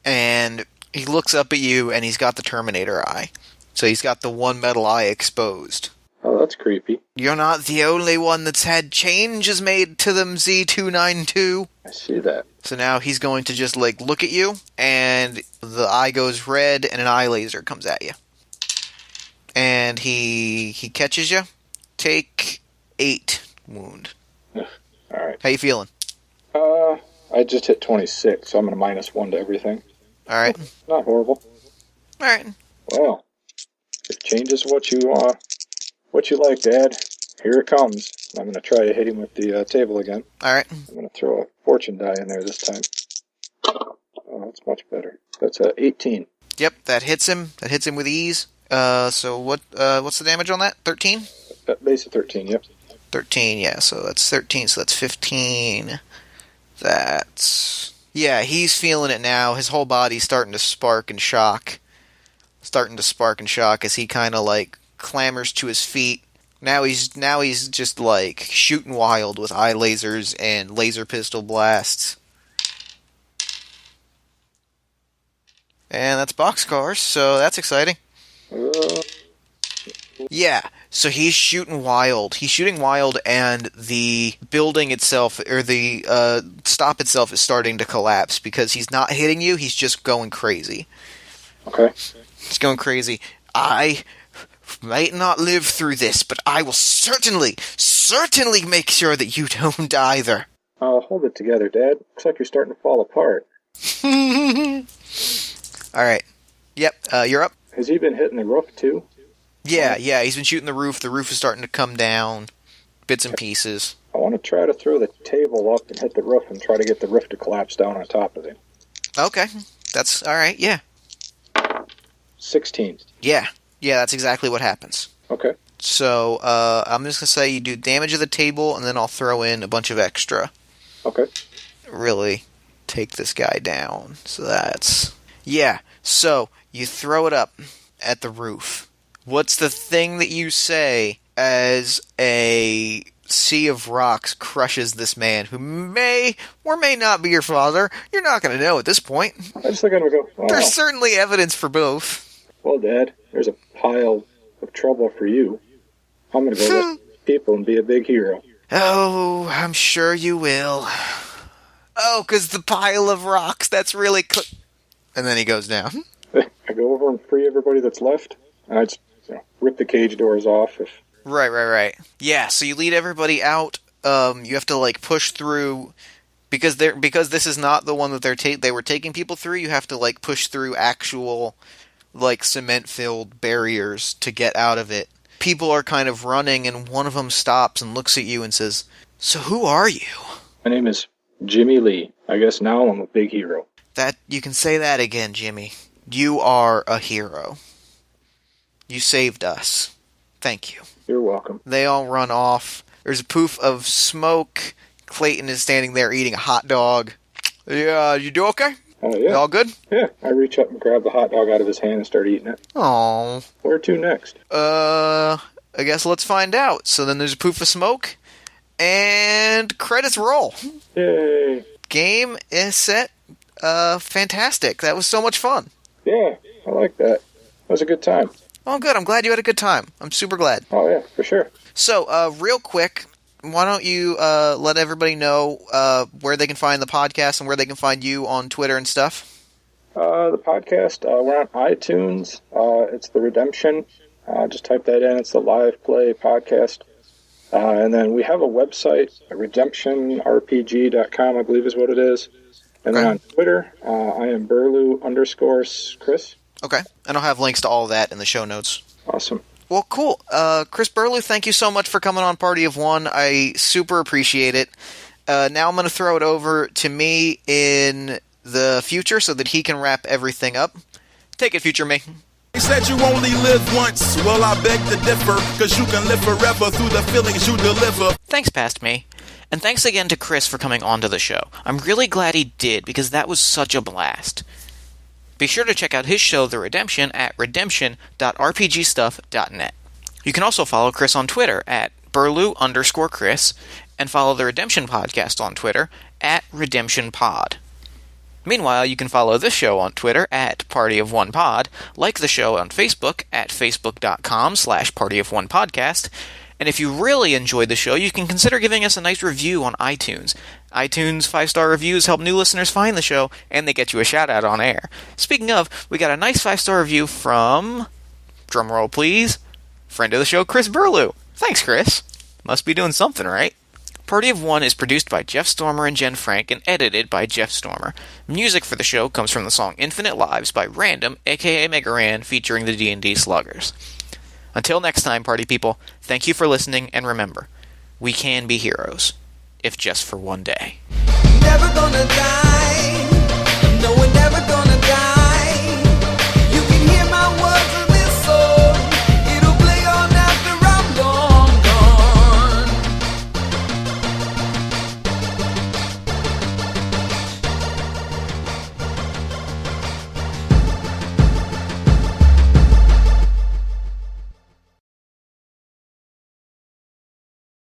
And he looks up at you, and he's got the Terminator eye. So he's got the one metal eye exposed. Oh, that's creepy. You're not the only one that's had changes made to them, Z292. I see that. So now he's going to just, look at you, and the eye goes red, and an eye laser comes at you. And he catches you. Take 8 wound. Alright. How you feeling? I just hit 26, so I'm going to minus 1 to everything. Alright. Not horrible. Alright. Well, if change is what you like, Dad, here it comes. I'm going to try to hit him with the table again. Alright. I'm going to throw a fortune die in there this time. Oh, that's much better. That's 18. Yep, that hits him. That hits him with ease. So what's the damage on that? 13? Base of 13, yep. 13, yeah, so that's 13, so that's 15. That's... Yeah, he's feeling it now. His whole body's starting to spark and shock. As he kind of, clambers to his feet. Now he's just, shooting wild with eye lasers and laser pistol blasts. And that's boxcars, so that's exciting. Yeah, so he's shooting wild. And the building itself, or the stop itself, is starting to collapse because he's not hitting you, he's just going crazy. Okay. He's going crazy. I might not live through this, but I will certainly make sure that you don't either. I'll hold it together, Dad. Looks like you're starting to fall apart. Alright. Yep, you're up. Has he been hitting the roof, too? Yeah, he's been shooting the roof. The roof is starting to come down. Bits and pieces. I want to try to throw the table up and hit the roof and try to get the roof to collapse down on top of him. Okay. That's alright, yeah. 16. Yeah, that's exactly what happens. Okay. So, I'm just going to say you do damage of the table, and then I'll throw in a bunch of extra. Okay. Really take this guy down. So that's... Yeah, so you throw it up at the roof. What's the thing that you say as a sea of rocks crushes this man who may or may not be your father? You're not going to know at this point. I just look at him and go, wow. There's certainly evidence for both. Well, Dad, there's a pile of trouble for you. I'm going to go rescue people and be a big hero. Oh, I'm sure you will. Oh, because the pile of rocks, that's really... And then he goes down. I go over and free everybody that's left, and I just rip the cage doors off. Right. Yeah, so you lead everybody out. You have to push through because this is not the one that they were taking people through. You have to push through actual cement-filled barriers to get out of it. People are kind of running, and one of them stops and looks at you and says, "So who are you?" My name is Jimmy Lee. I guess now I'm a big hero. That you can say that again, Jimmy. You are a hero. You saved us. Thank you. You're welcome. They all run off. There's a poof of smoke. Clayton is standing there eating a hot dog. Yeah, you do okay? Yeah. You all good? Yeah, I reach up and grab the hot dog out of his hand and start eating it. Aww. Where to next? I guess let's find out. So then there's a poof of smoke, and credits roll. Yay. Game is set. Fantastic. That was so much fun. Yeah, I like that. That was a good time. Oh, good. I'm glad you had a good time. I'm super glad. Oh, yeah, for sure. So, real quick, why don't you let everybody know where they can find the podcast and where they can find you on Twitter and stuff? The podcast, we're on iTunes. It's The Redemption. Just type that in. It's the live play podcast. And then we have a website, redemptionrpg.com, I believe is what it is. And then on Twitter, I am Burlew_Chris. Okay. And I'll have links to all of that in the show notes. Awesome. Well, cool. Chris Burlew, thank you so much for coming on Party of One. I super appreciate it. Now I'm going to throw it over to me in the future so that he can wrap everything up. Take it, future me. They said you only live once. Well, I beg to differ, cause you can live forever through the feelings you deliver. Thanks, past me. And thanks again to Chris for coming onto the show. I'm really glad he did, because that was such a blast. Be sure to check out his show, The Redemption, at redemption.rpgstuff.net. You can also follow Chris on Twitter at Burlew_Chris, and follow the Redemption Podcast on Twitter at RedemptionPod. Meanwhile, you can follow this show on Twitter at Party of One Pod, like the show on Facebook at facebook.com/partyofonepodcast, and if you really enjoyed the show, you can consider giving us a nice review on iTunes. iTunes 5-star reviews help new listeners find the show, and they get you a shout-out on air. Speaking of, we got a nice 5-star review from, drumroll please, friend of the show, Chris Burlew. Thanks, Chris. Must be doing something right. Party of One is produced by Jeff Stormer and Jen Frank and edited by Jeff Stormer. Music for the show comes from the song Infinite Lives by Random, aka Megaran, featuring the D&D Sluggers. Until next time, party people, thank you for listening, and remember, we can be heroes, if just for one day. Never gonna die.